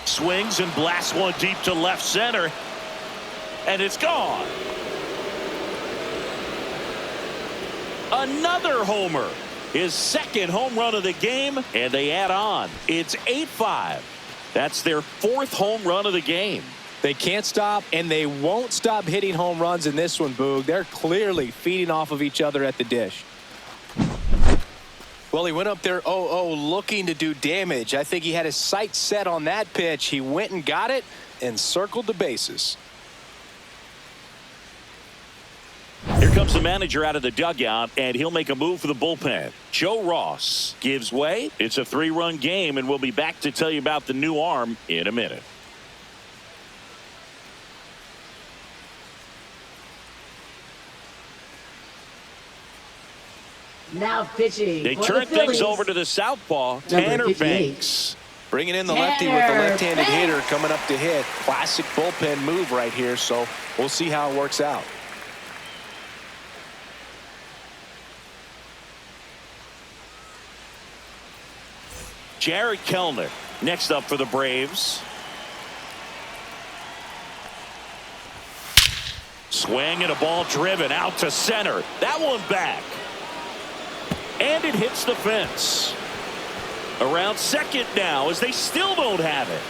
Swings and blasts one deep to left center. And it's gone. Another homer. His second home run of the game, and they add on. It's 8-5. That's their fourth home run of the game. They can't stop, and they won't stop hitting home runs in this one, Boog. They're clearly feeding off of each other at the dish. Well, he went up there 0-0 looking to do damage. I think he had his sights set on that pitch. He went and got it and circled the bases. Here comes the manager out of the dugout, and he'll make a move for the bullpen. Joe Ross gives way. It's a 3-run game, and we'll be back to tell you about the new arm in a minute. Now pitching. They for turn the things Phillies. over to the southpaw, Tanner 58. Banks. Bringing in the lefty with the Tanner left-handed Banks. hitter coming up to hit. Classic bullpen move right here, so we'll see how it works out. Jared Kellner next up for the Braves. Swing and a ball driven out to center. That one back. And it hits the fence. Around second now as they still don't have it.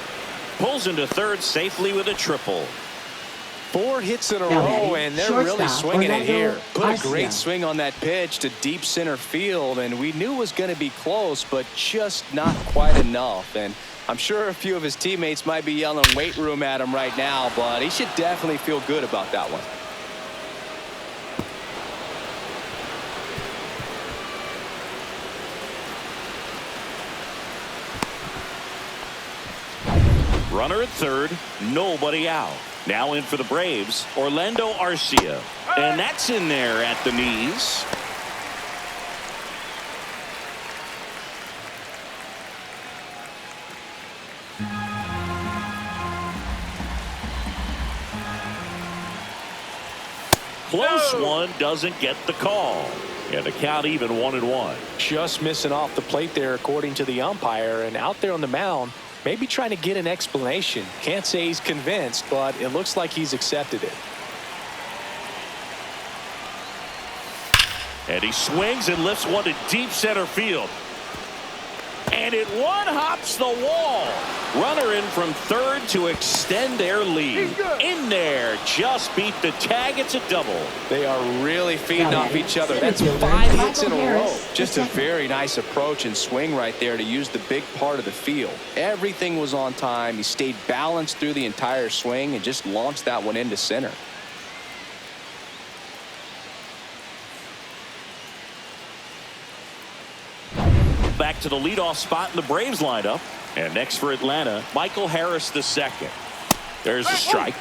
Pulls into third safely with a triple. 4 hits in a Now row, batting, and they're really shortstop, swinging it Orlando here. Put a Arcia. great swing on that pitch to deep center field, and we knew it was going to be close, but just not quite enough. And I'm sure a few of his teammates might be yelling weight room at him right now, but he should definitely feel good about that one. Runner at third, nobody out. Now in for the Braves, Orlando Arcia. And that's in there at the knees. Close one doesn't get the call. And the count even 1-1. Just missing off the plate there, according to the umpire, and out there on the mound, maybe trying to get an explanation. Can't say he's convinced, but it looks like he's accepted it. And he swings and lifts one to deep center field. And it one-hops the wall. Runner in from third to extend their lead. In there, just beat the tag. It's a double. They are really feeding Now off each other. center That's fielder, 5 hits in Michael a row. Harris, Just the a second. very nice approach and swing right there to use the big part of the field. Everything was on time. He stayed balanced through the entire swing and just launched that one into center. Back to the leadoff spot in the Braves lineup. And next for Atlanta, Michael Harris the second. There's a strike.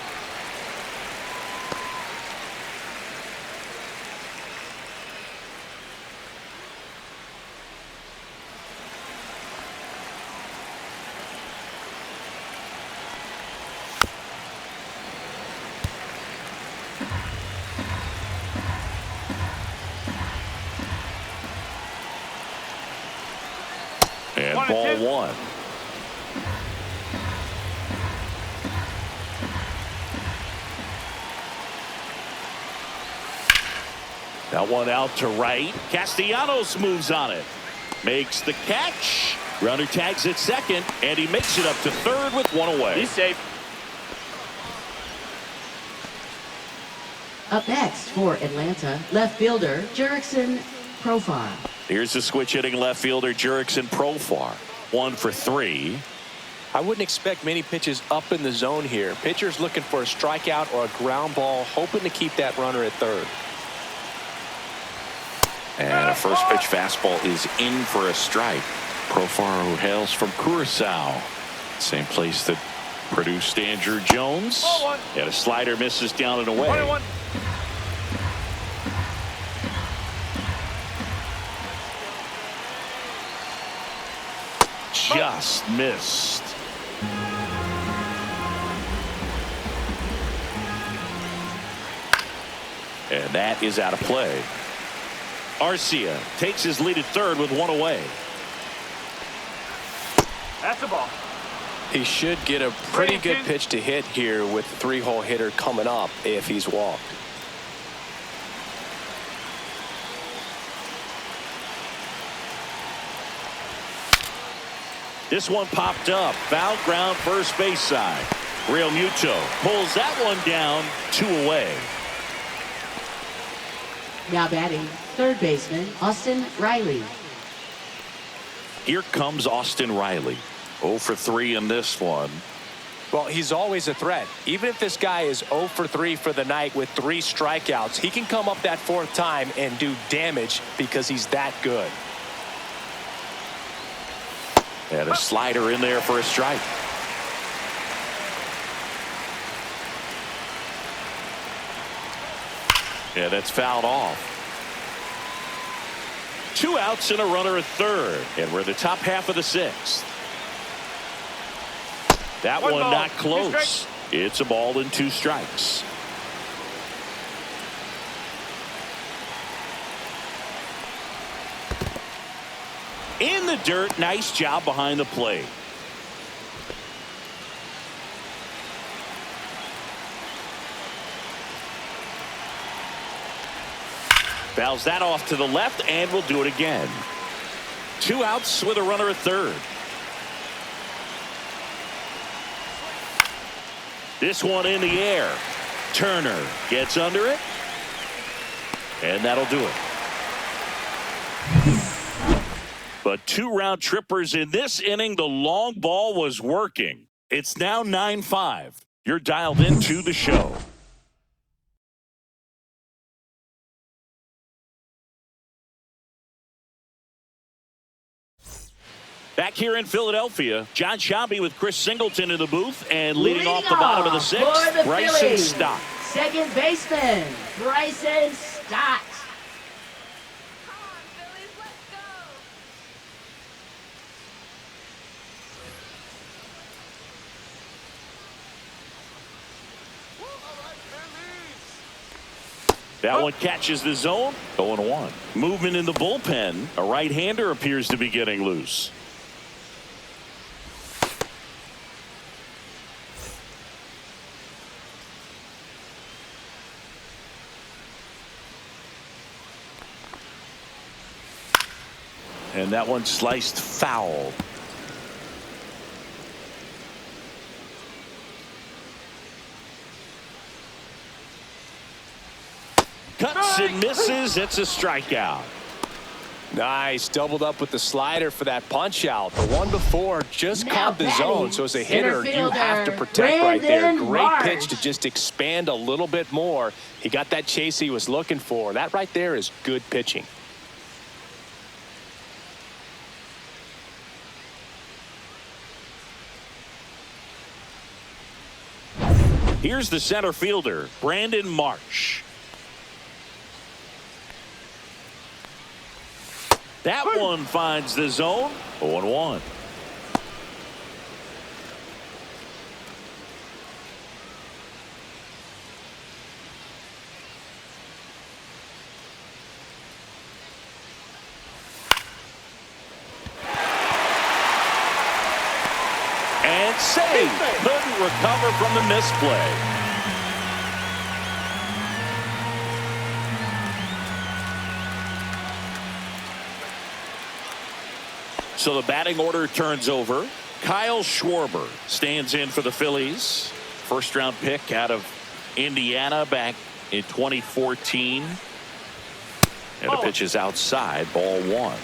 And ball 1. That one out to right. Castellanos moves on it. Makes the catch. Runner tags at second, and he makes it up to third with one away. He's safe. Up next for Atlanta, left fielder Jurickson Profar. Here's the switch hitting left fielder Jurickson Profar. 1 for 3. I wouldn't expect many pitches up in the zone here. Pitcher's looking for a strikeout or a ground ball, hoping to keep that runner at third. And a first pitch fastball is in for a strike. Profar, who hails from Curacao, same place that produced Andrew Jones. And a slider misses down and away. 21. Just missed. And that is out of play. Arcia takes his lead at third with one away. That's a ball. He should get a pretty good pitch to hit here with the three-hole hitter coming up if he's walked. This one popped up. Foul ground first base side. Real Muto pulls that one down, 2 away. Now batting, third baseman, Austin Riley. Here comes Austin Riley. 0 for 3 in this one. Well, he's always a threat. Even if this guy is 0 for 3 for the night with 3 strikeouts, he can come up that 4th time and do damage because he's that good. And a slider in there for a strike. Yeah, that's fouled off. 2 outs and a runner at third. And we're in the top half of the 6th. That one not close. It's a ball and 2 strikes. In the dirt, nice job behind the plate. Fouls that off to the left, and will do it again. 2 outs with a runner at third. This one in the air. Turner gets under it, and that'll do it. But 2 round trippers in this inning. The long ball was working. It's now 9-5. You're dialed into the show. Back here in Philadelphia, John Shambi with Chris Singleton in the booth, and leading off the bottom of the 6th, Bryson Phillies, Stott. second baseman, Bryson Stott. That one catches the zone. 0-1. Movement in the bullpen. A right-hander appears to be getting loose. And that one sliced foul. Cuts and misses. It's a strikeout. Nice. Doubled up with the slider for that punch out. The one before just caught the zone. So as a hitter, you have to protect right there. Great pitch to just expand a little bit more. He got that chase he was looking for. That right there is good pitching. Here's the center fielder, Brandon Marsh. That one finds the zone. 0-1. And saved. Couldn't recover from the misplay. So the batting order turns over. Kyle Schwarber stands in for the Phillies. First round pick out of Indiana back in 2014. And the pitch is outside, ball 1.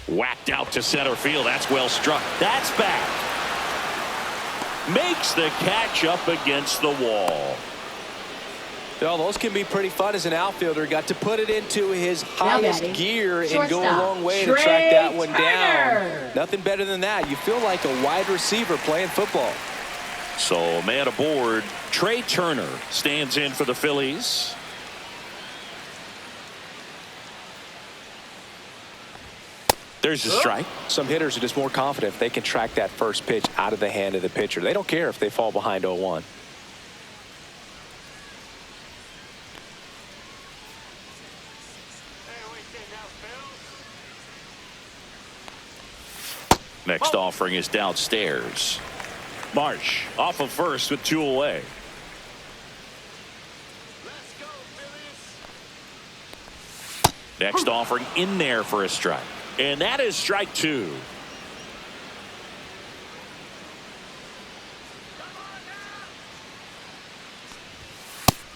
Whacked out to center field. That's well struck. That's back. Makes the catch up against the wall. Well, those can be pretty fun as an outfielder. Got to put it into his highest gear and go a long way to track that one down. Nothing better than that. You feel like a wide receiver playing football. So, man aboard, Trey Turner stands in for the Phillies. There's a strike. Some hitters are just more confident if they can track that first pitch out of the hand of the pitcher. They don't care if they fall behind 0-1. Next offering is downstairs. Marsh off of first with 2 away. Next offering in there for a strike. And that is strike 2.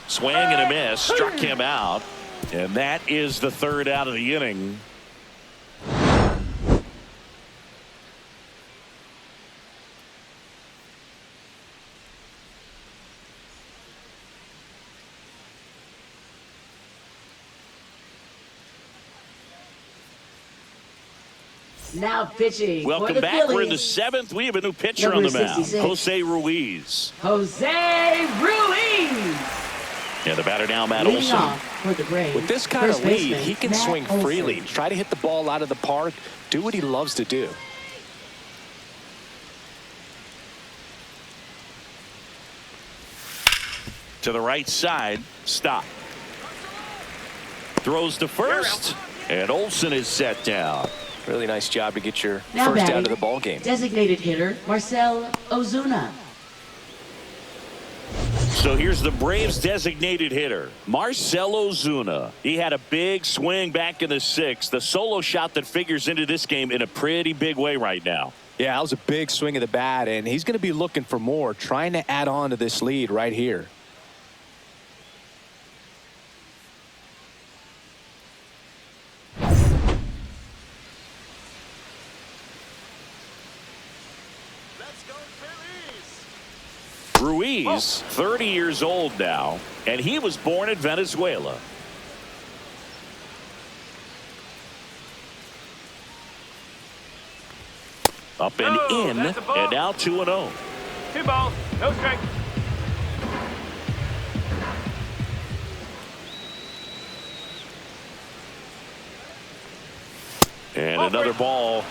Swing and a miss. Struck him out. And that is the 3rd out of the inning. Now pitching. Welcome back. Phillies. We're in the 7th. We have a new pitcher Number on the mound. 66. Jose Ruiz. Jose Ruiz. Yeah, the batter now, Matt Leading Olson. off for the Braves. With this kind First of lead, baseman, he can Matt swing Olson. freely. Try to hit the ball out of the park. Do what he loves to do. To the right side. Stop. Throws to first. And Olson is set down. Really nice job to get your Now first batting, out of the ball game. Designated hitter Marcell Ozuna. So here's the Braves designated hitter, Marcell Ozuna. He had a big swing back in the 6th. The solo shot that figures into this game in a pretty big way right now. Yeah, that was a big swing of the bat, and he's going to be looking for more, trying to add on to this lead right here. Ruiz, 30 years old now, and he was born in Venezuela. Up and in, and now 2-0. 2 balls, no strike. And another ball.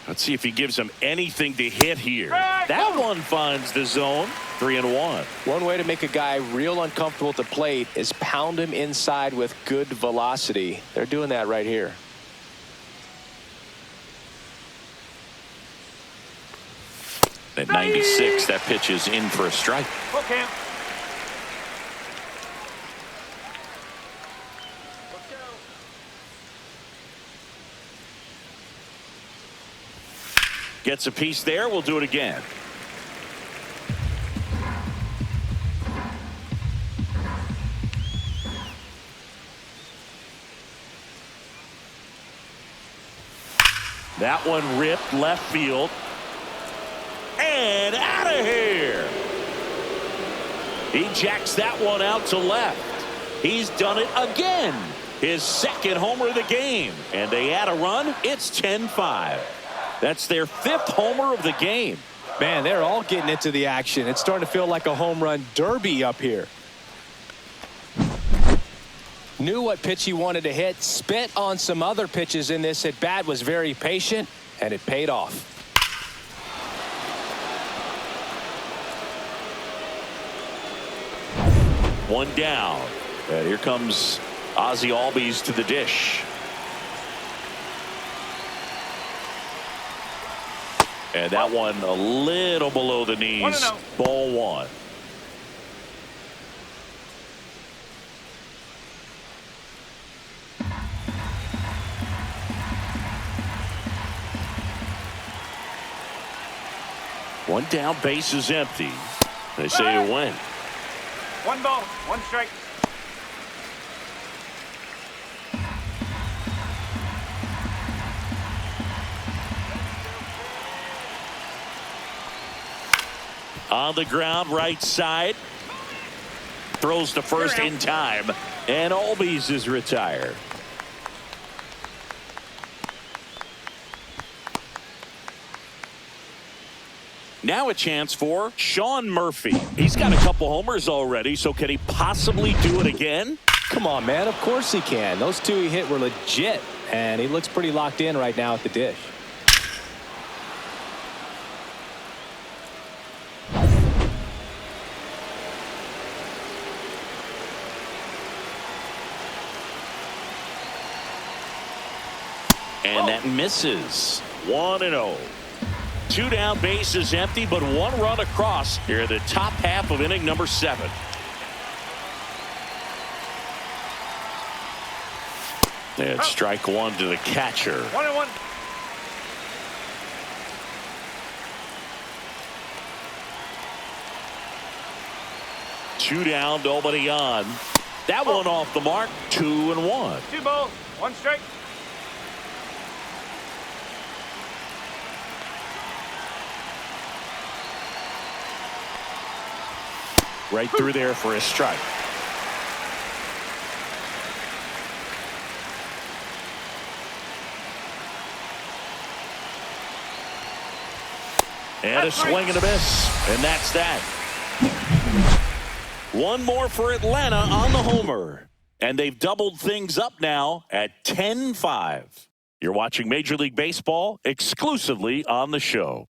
Let's see if he gives him anything to hit here. That one finds the zone. 3-1. One way to make a guy real uncomfortable at the plate is pound him inside with good velocity. They're doing that right here. At 96, that pitch is in for a strike. Okay. Gets a piece there. We'll do it again. That one ripped left field. And out of here. He jacks that one out to left. He's done it again. His 2nd homer of the game. And they add a run. It's 10-5. That's their 5th homer of the game. Man, they're all getting into the action. It's starting to feel like a home run derby up here. Knew what pitch he wanted to hit. Spit on some other pitches in this at bat. Was very patient, and it paid off. One down. And here comes Ozzie Albies to the dish. And that one a little below the knees. 1-0. Ball 1. One down, base is empty. They say you win. 1 ball, 1 strike. On the ground, right side. Throws to first in time. And Albies is retired. Now a chance for Sean Murphy. He's got a couple homers already, so can he possibly do it again? Come on, man. Of course he can. Those 2 he hit were legit, and he looks pretty locked in right now at the dish. And that misses. 1-0. 2 down, base is empty, but 1 run across here in the top half of inning number 7. And strike 1 to the catcher. 1-1. Two down, nobody on. That one off the mark. 2-1. 2 balls, 1 strike. Right through there for a strike. And a swing and a miss. And that's that. One more for Atlanta on the homer. And they've doubled things up now at 10-5. You're watching Major League Baseball exclusively on the show.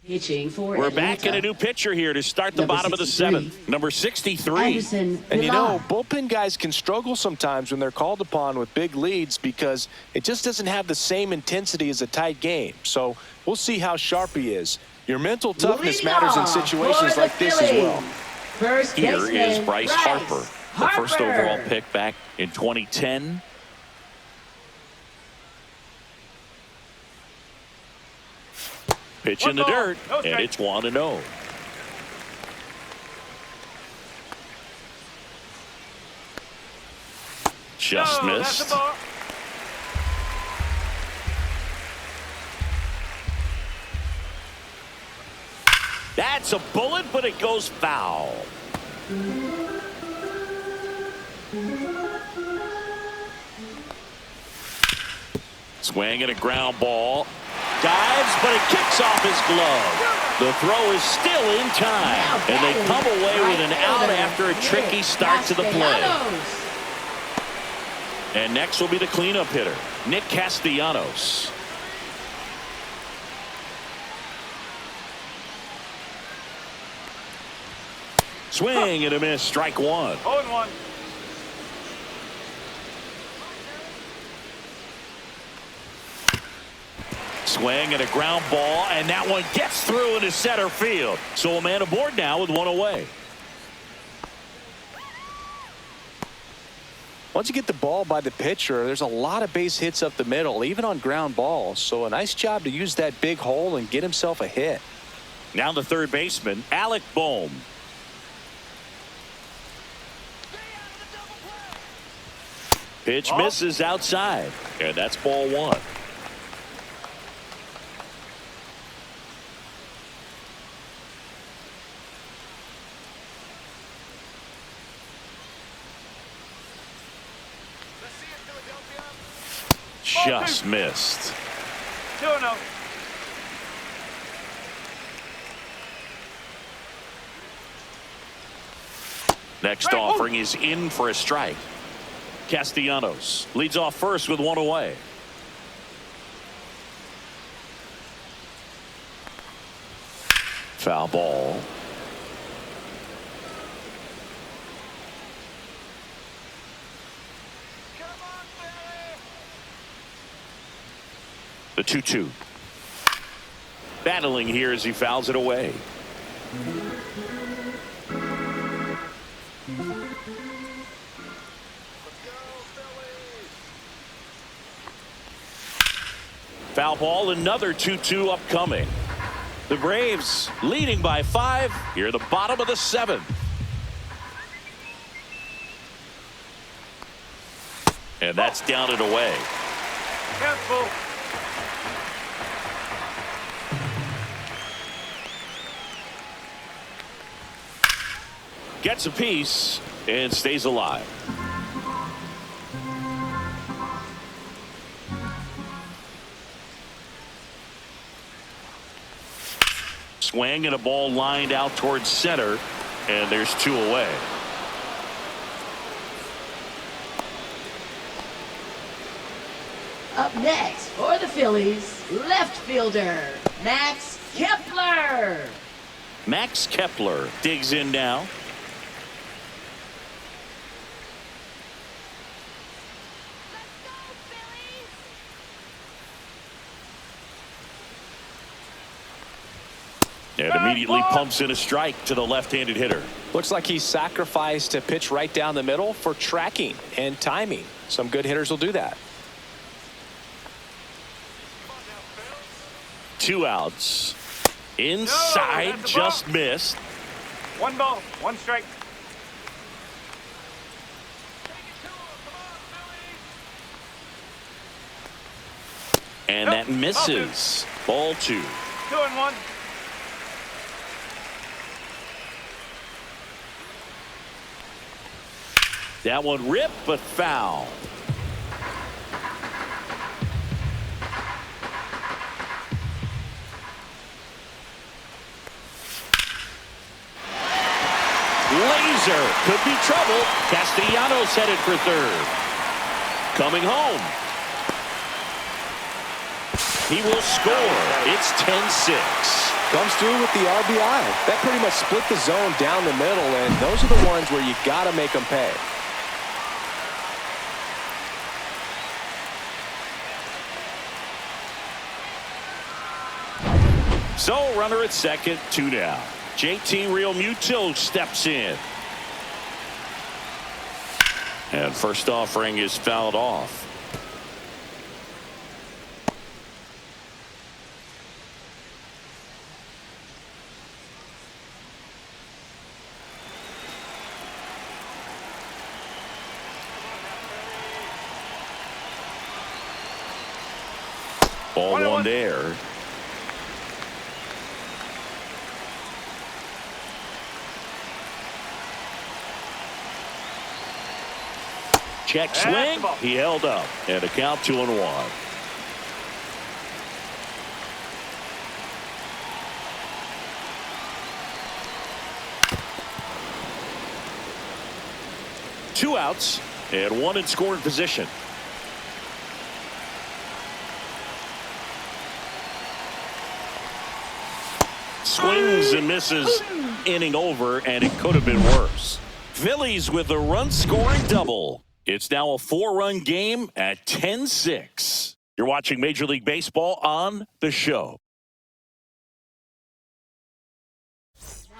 Pitching for We're Atlanta. back in a new pitcher here to start the Number bottom of the 63. 7th. Number 63. Anderson And you Villar. know, bullpen guys can struggle sometimes when they're called upon with big leads because it just doesn't have the same intensity as a tight game. So we'll see how sharp he is. Your mental toughness Leading matters in off situations for the like this as well. Phillies. First Here baseman, is Bryce Harper, the first Harper. overall pick back in 2010. Pitch in the One ball, dirt, no and strike. it's 1-0. Just No, missed. that's a ball. That's a bullet, but it goes foul. Swing and a ground ball. Dives, but it kicks off his glove. The throw is still in time. And they come away with an out after a tricky start to the play. And next will be the cleanup hitter, Nick Castellanos. Swing and a miss, strike 1. 0-1. Swing and a ground ball, and that one gets through into center field. So a man aboard now with 1 away. Once you get the ball by the pitcher, there's a lot of base hits up the middle, even on ground balls. So a nice job to use that big hole and get himself a hit. Now the third baseman, Alec Bohm. Pitch misses outside, and that's ball 1. Just missed. 2-0. Next offering is in for a strike. Castellanos leads off first with 1 away. Foul ball. The 2-2. Battling here as he fouls it away. Foul ball, another 2-2 upcoming. The Braves leading by 5 here at the bottom of the 7th. And that's down and away. Careful. Gets a piece and stays alive. Swing and a ball lined out towards center, and there's 2 away. Up next for the Phillies, left fielder, Max Kepler. Max Kepler digs in now. And immediately pumps in a strike to the left-handed hitter. Looks like he sacrificed a pitch right down the middle for tracking and timing. Some good hitters will do that. 2 outs. Inside, that's a just ball. missed. 1 ball, 1 strike. And that misses. Ball 2. 2-1. That one ripped, but foul. Laser could be trouble. Castellanos headed for third. Coming home. He will score. It's 10-6. Comes through with the RBI. That pretty much split the zone down the middle, and those are the ones where you got to make them pay. So runner at second, 2 down. JT Realmuto steps in. And first offering is fouled off. Ball 1 there. Check swing. He held up. And a count 2-1. Two outs and 1 in scoring position. Swings and misses. Inning over, and it could have been worse. Phillies with a run-scoring double. It's now a 4-run game at 10-6. You're watching Major League Baseball on the show.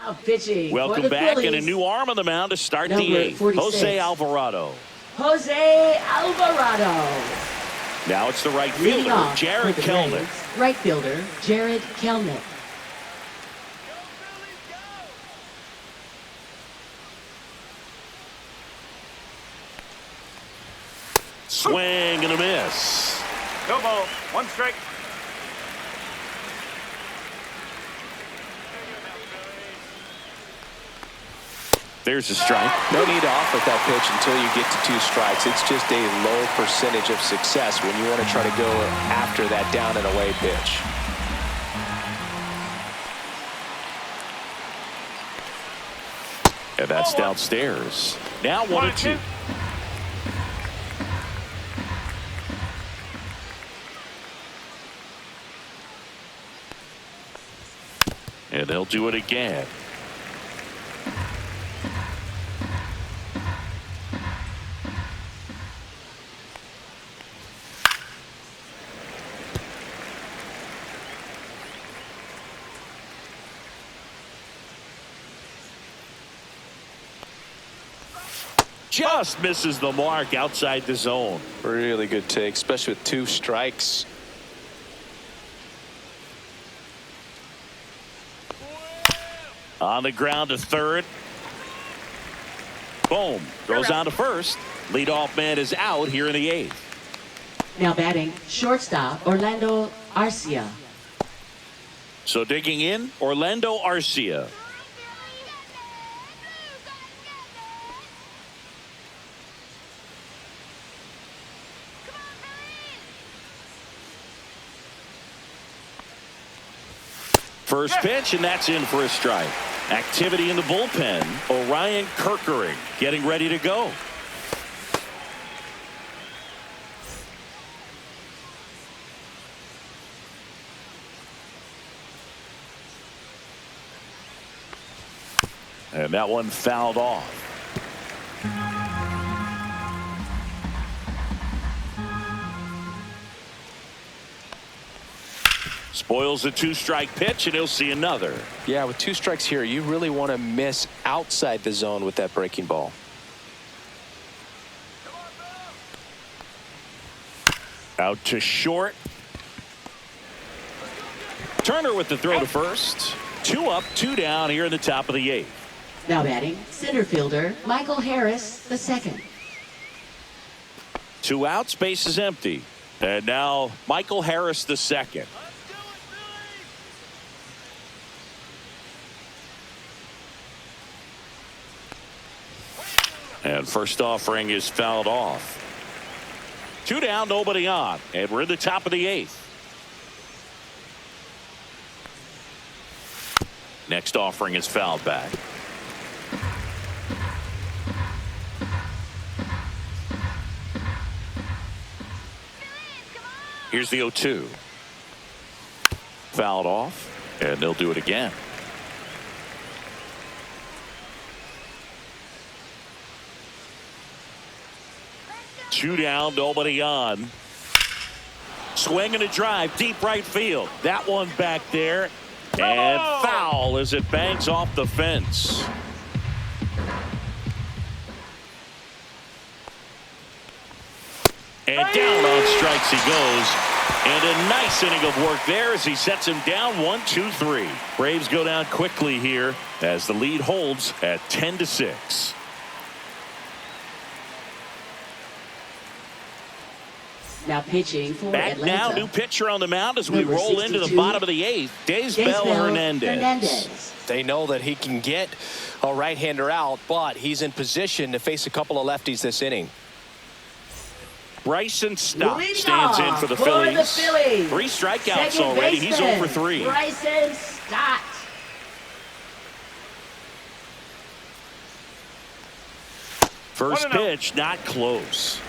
Now pitching. Welcome back, and a new arm on the mound to start Number the 8th. 46. Jose Alvarado. Jose Alvarado. Now it's the right Leading fielder, off Jared for the Kelnick. Braves, right fielder, Jared Kelnick. Swing and a miss. 2 ball, 1 strike. There's a strike. No need to offer that pitch until you get to 2 strikes. It's just a low percentage of success when you want to try to go after that down and away pitch. And that's downstairs. Now 1-2. And they'll do it again. Just misses the mark outside the zone. Really good take, especially with 2 strikes. On the ground to third. Boom. Goes on to first. Leadoff man is out here in the 8th. Now batting, shortstop, Orlando Arcia. So digging in, Orlando Arcia. First pitch, and that's in for a strike. Activity in the bullpen. Orion Kirkering getting ready to go. And that one fouled off. Spoils the 2-strike pitch, and he'll see another. Yeah, with 2 strikes here, you really want to miss outside the zone with that breaking ball. Out to short. Turner with the throw to first. 2 up, 2 down here in the top of the 8th. Now batting, center fielder, Michael Harris, the second. 2 outs, base is empty. And now Michael Harris, the second. And first offering is fouled off. 2 down, nobody on. And we're in the top of the 8th. Next offering is fouled back. Here's the 0-2. Fouled off, and they'll do it again. Two down, nobody on. Swing and a drive, deep right field. That one back there. And foul as it bangs off the fence. And down on strikes he goes. And a nice inning of work there as he sets him down 1-2-3. Braves go down quickly here as the lead holds at 10-6. Now pitching for Back Atlanta. now, new pitcher on the mound as we Number roll into the 62, bottom of the 8th. Daysbel Hernandez. They know that he can get a right-hander out, but he's in position to face a couple of lefties this inning. Bryson Stott Leading stands in off for the for Phillies. the Phillies. 3 strikeouts Second already. He's baseman, 0 for 3. Bryson Stott. First 1-0. pitch, not close.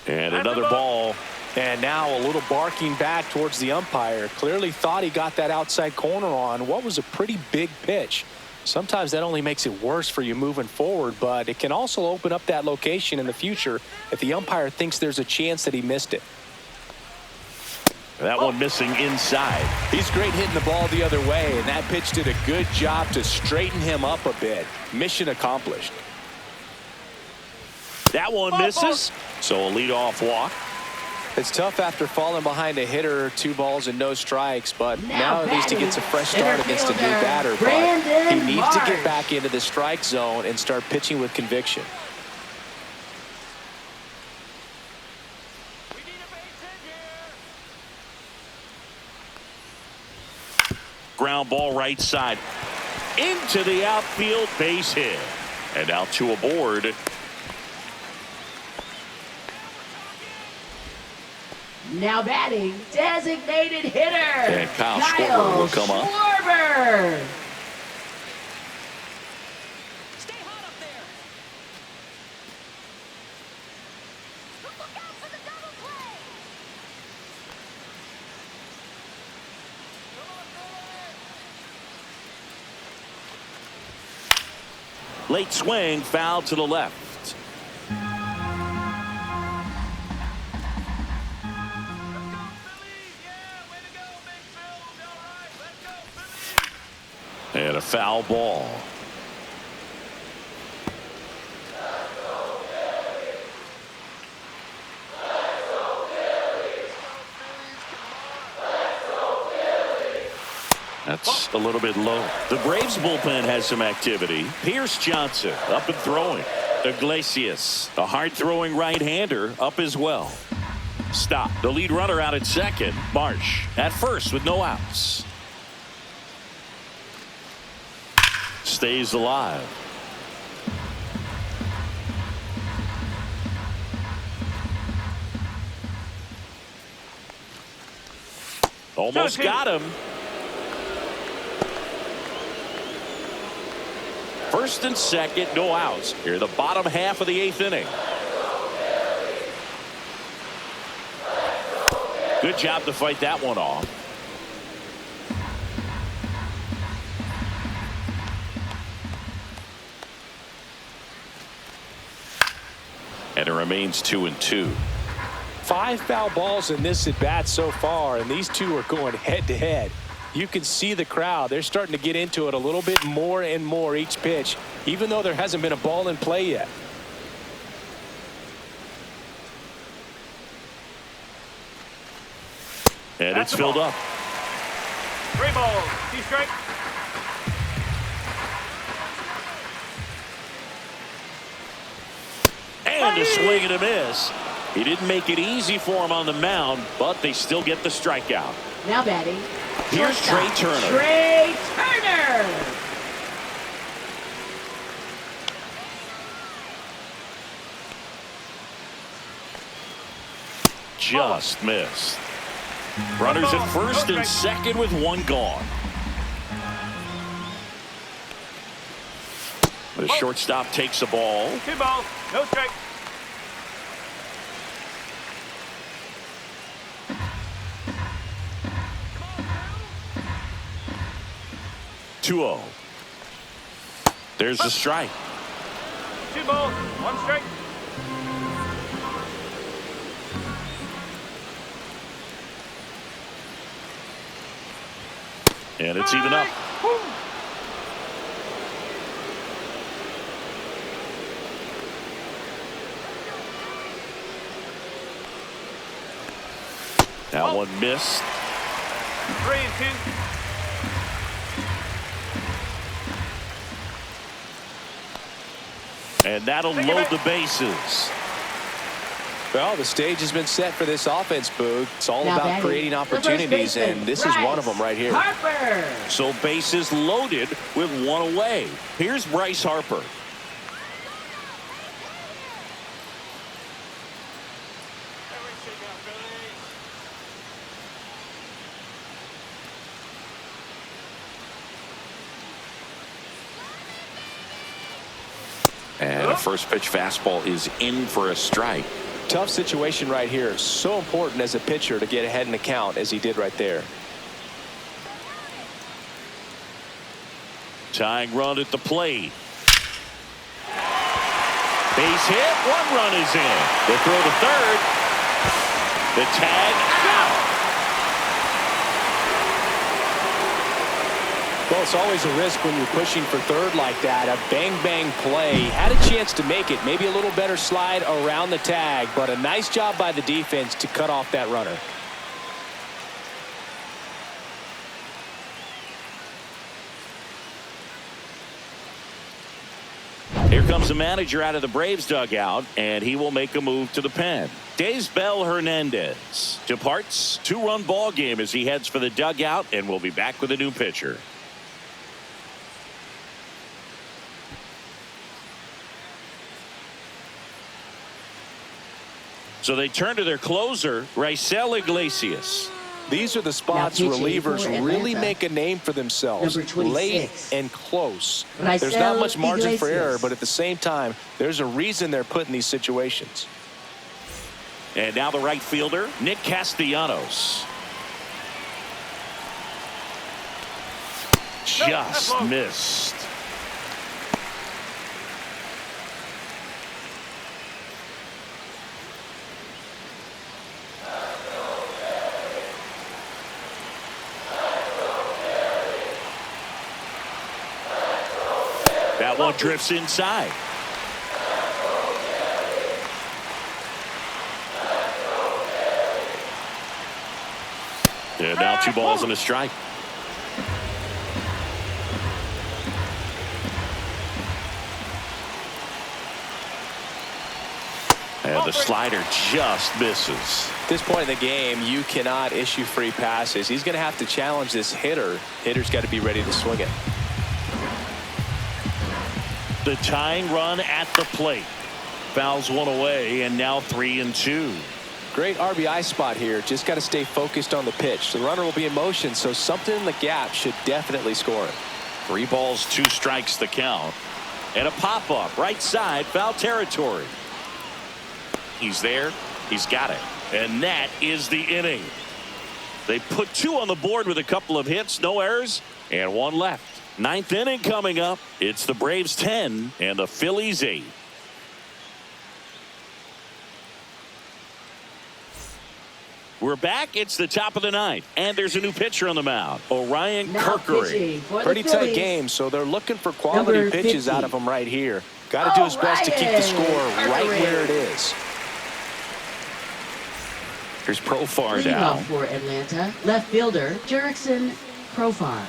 And another ball. And now a little barking back towards the umpire. Clearly thought he got that outside corner on what was a pretty big pitch. Sometimes that only makes it worse for you moving forward, but it can also open up that location in the future if the umpire thinks there's a chance that he missed it. That one missing inside. He's great hitting the ball the other way, and that pitch did a good job to straighten him up a bit. Mission accomplished. That one misses. So a leadoff walk. It's tough after falling behind a hitter, 2 balls and no strikes, but now at least he gets a fresh start against a new batter. But he needs to get back into the strike zone and start pitching with conviction. Ground ball right side. Into the outfield, base hit. And now 2 aboard. Now batting, designated hitter. And Kyle Schwarber will come up. Schwarber. Stay hot up there. Look out for the double play. Late swing, foul to the left. And a foul ball. That's a little bit low. The Braves bullpen has some activity. Pierce Johnson up and throwing. Iglesias, a hard-throwing right-hander, up as well. Stop. The lead runner out at second. Marsh at first with no outs. Stays alive. Almost got him. First and second, no outs. Here, the bottom half of the 8th inning. Good job to fight that one off. And it remains 2-2. 5 foul balls in this at bat so far, and these two are going head to head. You can see the crowd. They're starting to get into it a little bit more and more each pitch, even though there hasn't been a ball in play yet. And it's filled up. 3 balls. 2 strikes. And a swing and a miss. He didn't make it easy for him on the mound, but they still get the strikeout. Now batting. Here's Trey shortstop, Turner. Trey Turner. Just missed. Runners at first and second with 1 gone. The shortstop takes the ball. 2 balls. No strikes. Oh. There's the strike. 2 balls. 1 strike. And it's even up. That one missed. 3-2. And that'll load the bases. Well, the stage has been set for this offense, Boog. It's all Now about batting, creating the first opportunities, baseman, and this is one of them right here. Harper. So bases loaded with 1 away. Here's Bryce Harper. And a first pitch fastball is in for a strike. Tough situation right here. So important as a pitcher to get ahead in the count as he did right there. Tying run at the plate. Base hit. 1 run is in. The throw to third. The tag out. Well, it's always a risk when you're pushing for third like that. A bang-bang play. Had a chance to make it. Maybe a little better slide around the tag, but a nice job by the defense to cut off that runner. Here comes the manager out of the Braves dugout, and he will make a move to the pen. Daysbel Hernandez departs. 2-run ball game as he heads for the dugout, and we'll be back with a new pitcher. So they turn to their closer, Raisel Iglesias. These are the spots Now pitching relievers for really Atlanta. make a name for themselves. Number 26. Late and close. Raisel There's not much margin for Iglesias. error, but at the same time, there's a reason they're put in these situations. And now the right fielder, Nick Castellanos. Just missed. That one drifts inside. And now 2 balls and a strike. And the slider just misses. At this point in the game, you cannot issue free passes. He's going to have to challenge this hitter. Hitter's got to be ready to swing it. The tying run at the plate. Fouls one away, and now 3-2. Great RBI spot here. Just got to stay focused on the pitch. The runner will be in motion, so something in the gap should definitely score it. 3 balls, 2 strikes the count. And a pop-up right side, foul territory. He's there. He's got it. And that is the inning. They put 2 on the board with a couple of hits, no errors, and 1 left. 9th inning coming up. It's the Braves 10 and the Phillies 8. We're back. It's the top of the 9th, and there's a new pitcher on the mound, Orion Now Kerkery. pitching for the Pretty tight Phillies, game, so they're looking for quality Number pitches 50. out of him right here. Got to do his best to keep the score right where it is. Here's Profar Leading now. off for Atlanta, left fielder Jurickson Profar.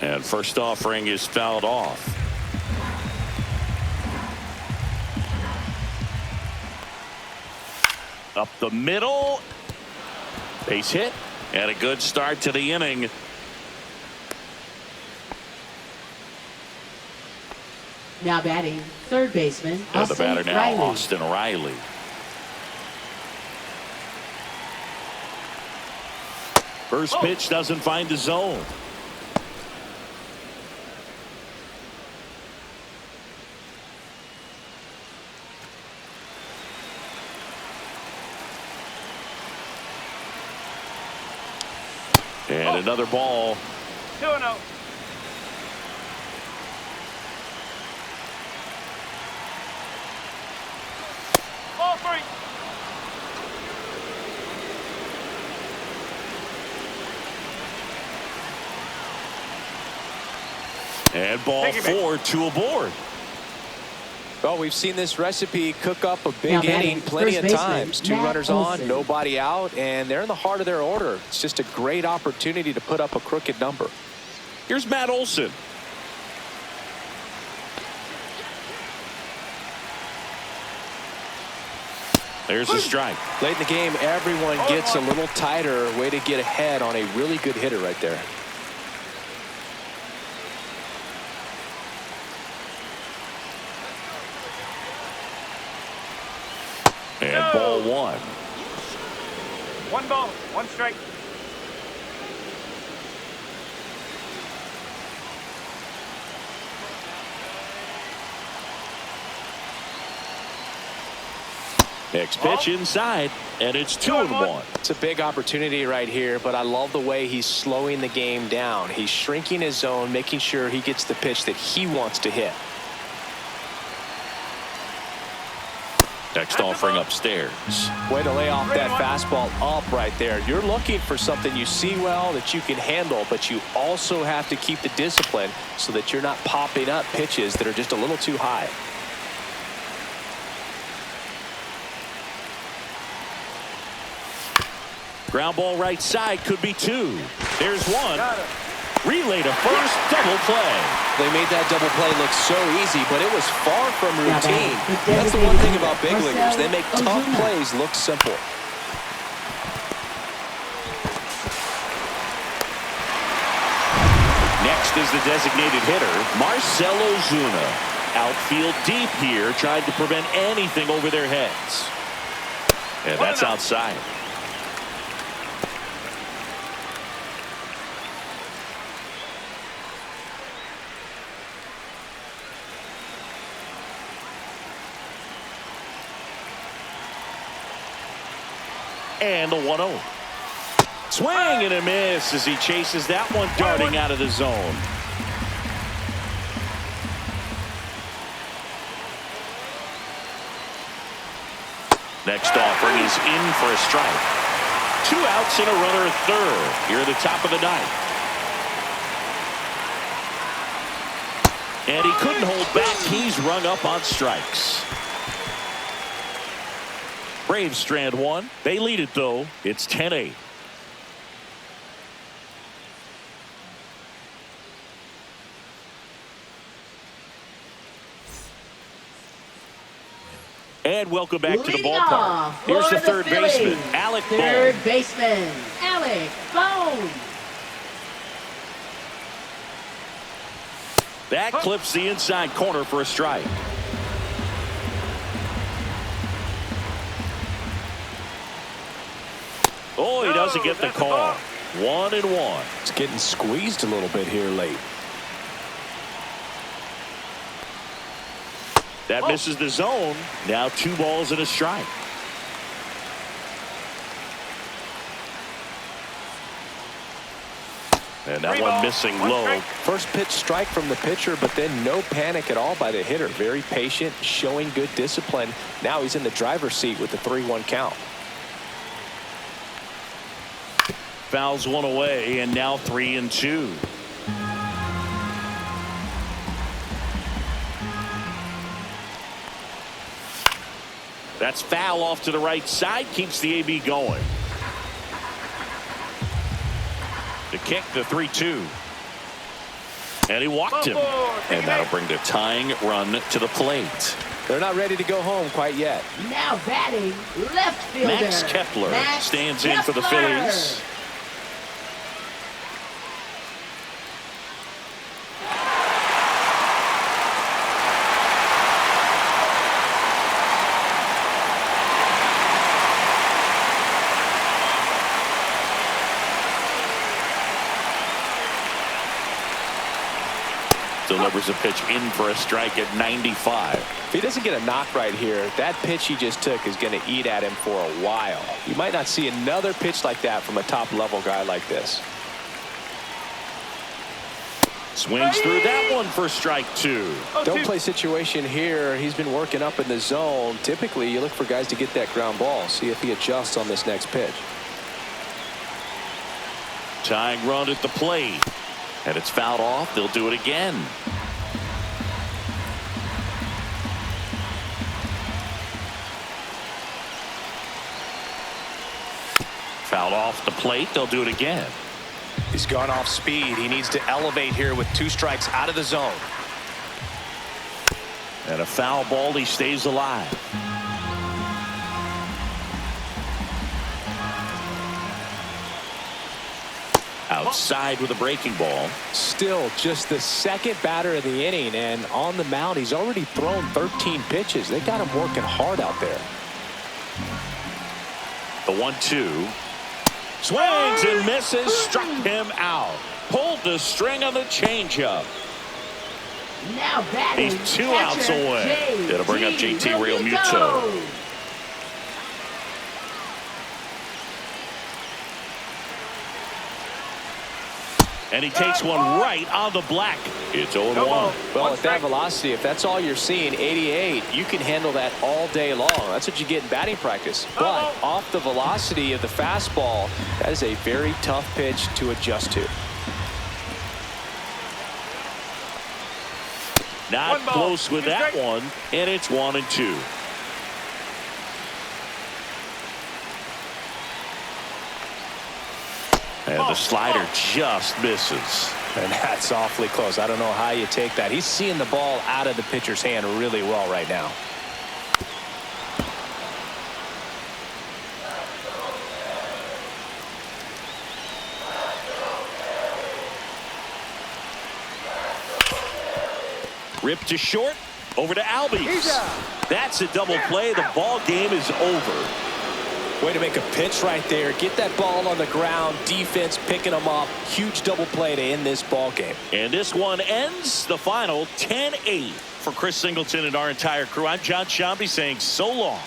And first offering is fouled off. Up the middle. Base hit. And a good start to the inning. Now batting, third baseman And the Austin batter now, Riley. Austin Riley. First pitch doesn't find the zone. And another ball. 2-0. Ball 3. And ball Take it back. 4, 2 aboard. Well, we've seen this recipe cook up a Now big batting, inning plenty first of baseman, times. 2 Matt runners Olson. on, nobody out, and they're in the heart of their order. It's just a great opportunity to put up a crooked number. Here's Matt Olson. There's a strike. Late in the game, everyone gets a little tighter. Way to get ahead on a really good hitter right there. And ball 1. 1 ball, 1 strike. Next pitch inside, and it's 2-1. It's a big opportunity right here, but I love the way he's slowing the game down. He's shrinking his zone, making sure he gets the pitch that he wants to hit. Next offering upstairs. Way to lay off that fastball up right there. You're looking for something you see well that you can handle, but you also have to keep the discipline so that you're not popping up pitches that are just a little too high. Ground ball right side, could be 2. There's 1. Relay to first, double play. They made that double play look so easy, but it was far from routine. That's the one thing about big leaguers. They make tough plays look simple. Next is the designated hitter, Marcell Ozuna. Outfield deep here, trying to prevent anything over their heads. And that's outside. And the 1-0. Swing and a miss as he chases that one darting out of the zone. Next offering is in for a strike. 2 outs and a runner at third here at the top of the 9th. And he couldn't hold back. He's rung up on strikes. Braves strand 1. They lead it, though. It's 10-8. And welcome back to the Leading ballpark. off Here's for the third Phillies, baseman, Alec third Bohm. baseman, Alec Bohm. That clips the inside corner for a strike. Oh, he doesn't get the call. 1-1. It's getting squeezed a little bit here late. That misses the zone. Now 2 balls and a strike. And that 3 one balls, missing 1 low. strike. First pitch strike from the pitcher, but then no panic at all by the hitter. Very patient, showing good discipline. Now he's in the driver's seat with the 3-1 count. Fouls one away, and now 3-2. That's foul off to the right side, keeps the AB going. The kick, the 3-2. And he walked him. And that'll bring the tying run to the plate. They're not ready to go home quite yet. Now batting, left fielder. Max Kepler Max stands in for the Kepler. Phillies. Delivers a pitch in for a strike at 95. If he doesn't get a knock right here, that pitch he just took is going to eat at him for a while. You might not see another pitch like that from a top-level guy like this. Swings through that one for strike 2. Don't play situation here. He's been working up in the zone. Typically, you look for guys to get that ground ball. See if he adjusts on this next pitch. Tying run at the plate. And it's fouled off. They'll do it again. Fouled off the plate. They'll do it again. He's gone off speed. He needs to elevate here with 2 strikes out of the zone. And a foul ball. He stays alive. Outside with a breaking ball. Still just the second batter of the inning, and on the mound he's already thrown 13 pitches. They got him working hard out there. The 1-2. Swings and misses. Struck him out. Pulled the string on the changeup. Now batting, He's 2 outs catcher, away. That'll bring up JT Realmuto. Realmuto. And he takes one right on the black. It's 0-1. Well, at that velocity, if that's all you're seeing, 88, you can handle that all day long. That's what you get in batting practice. But off the velocity of the fastball, that is a very tough pitch to adjust to. Not 1 ball, close with 2 that strikes. one, and it's 1-2. And the slider just misses. And that's awfully close. I don't know how you take that. He's seeing the ball out of the pitcher's hand really well right now. Ripped to short, over to Albies. That's a double play. The ball game is over. Way to make a pitch right there. Get that ball on the ground. Defense picking them up. Huge double play to end this ball game. And this one ends the final 10-8. For Chris Singleton and our entire crew, I'm John Shambi saying so long.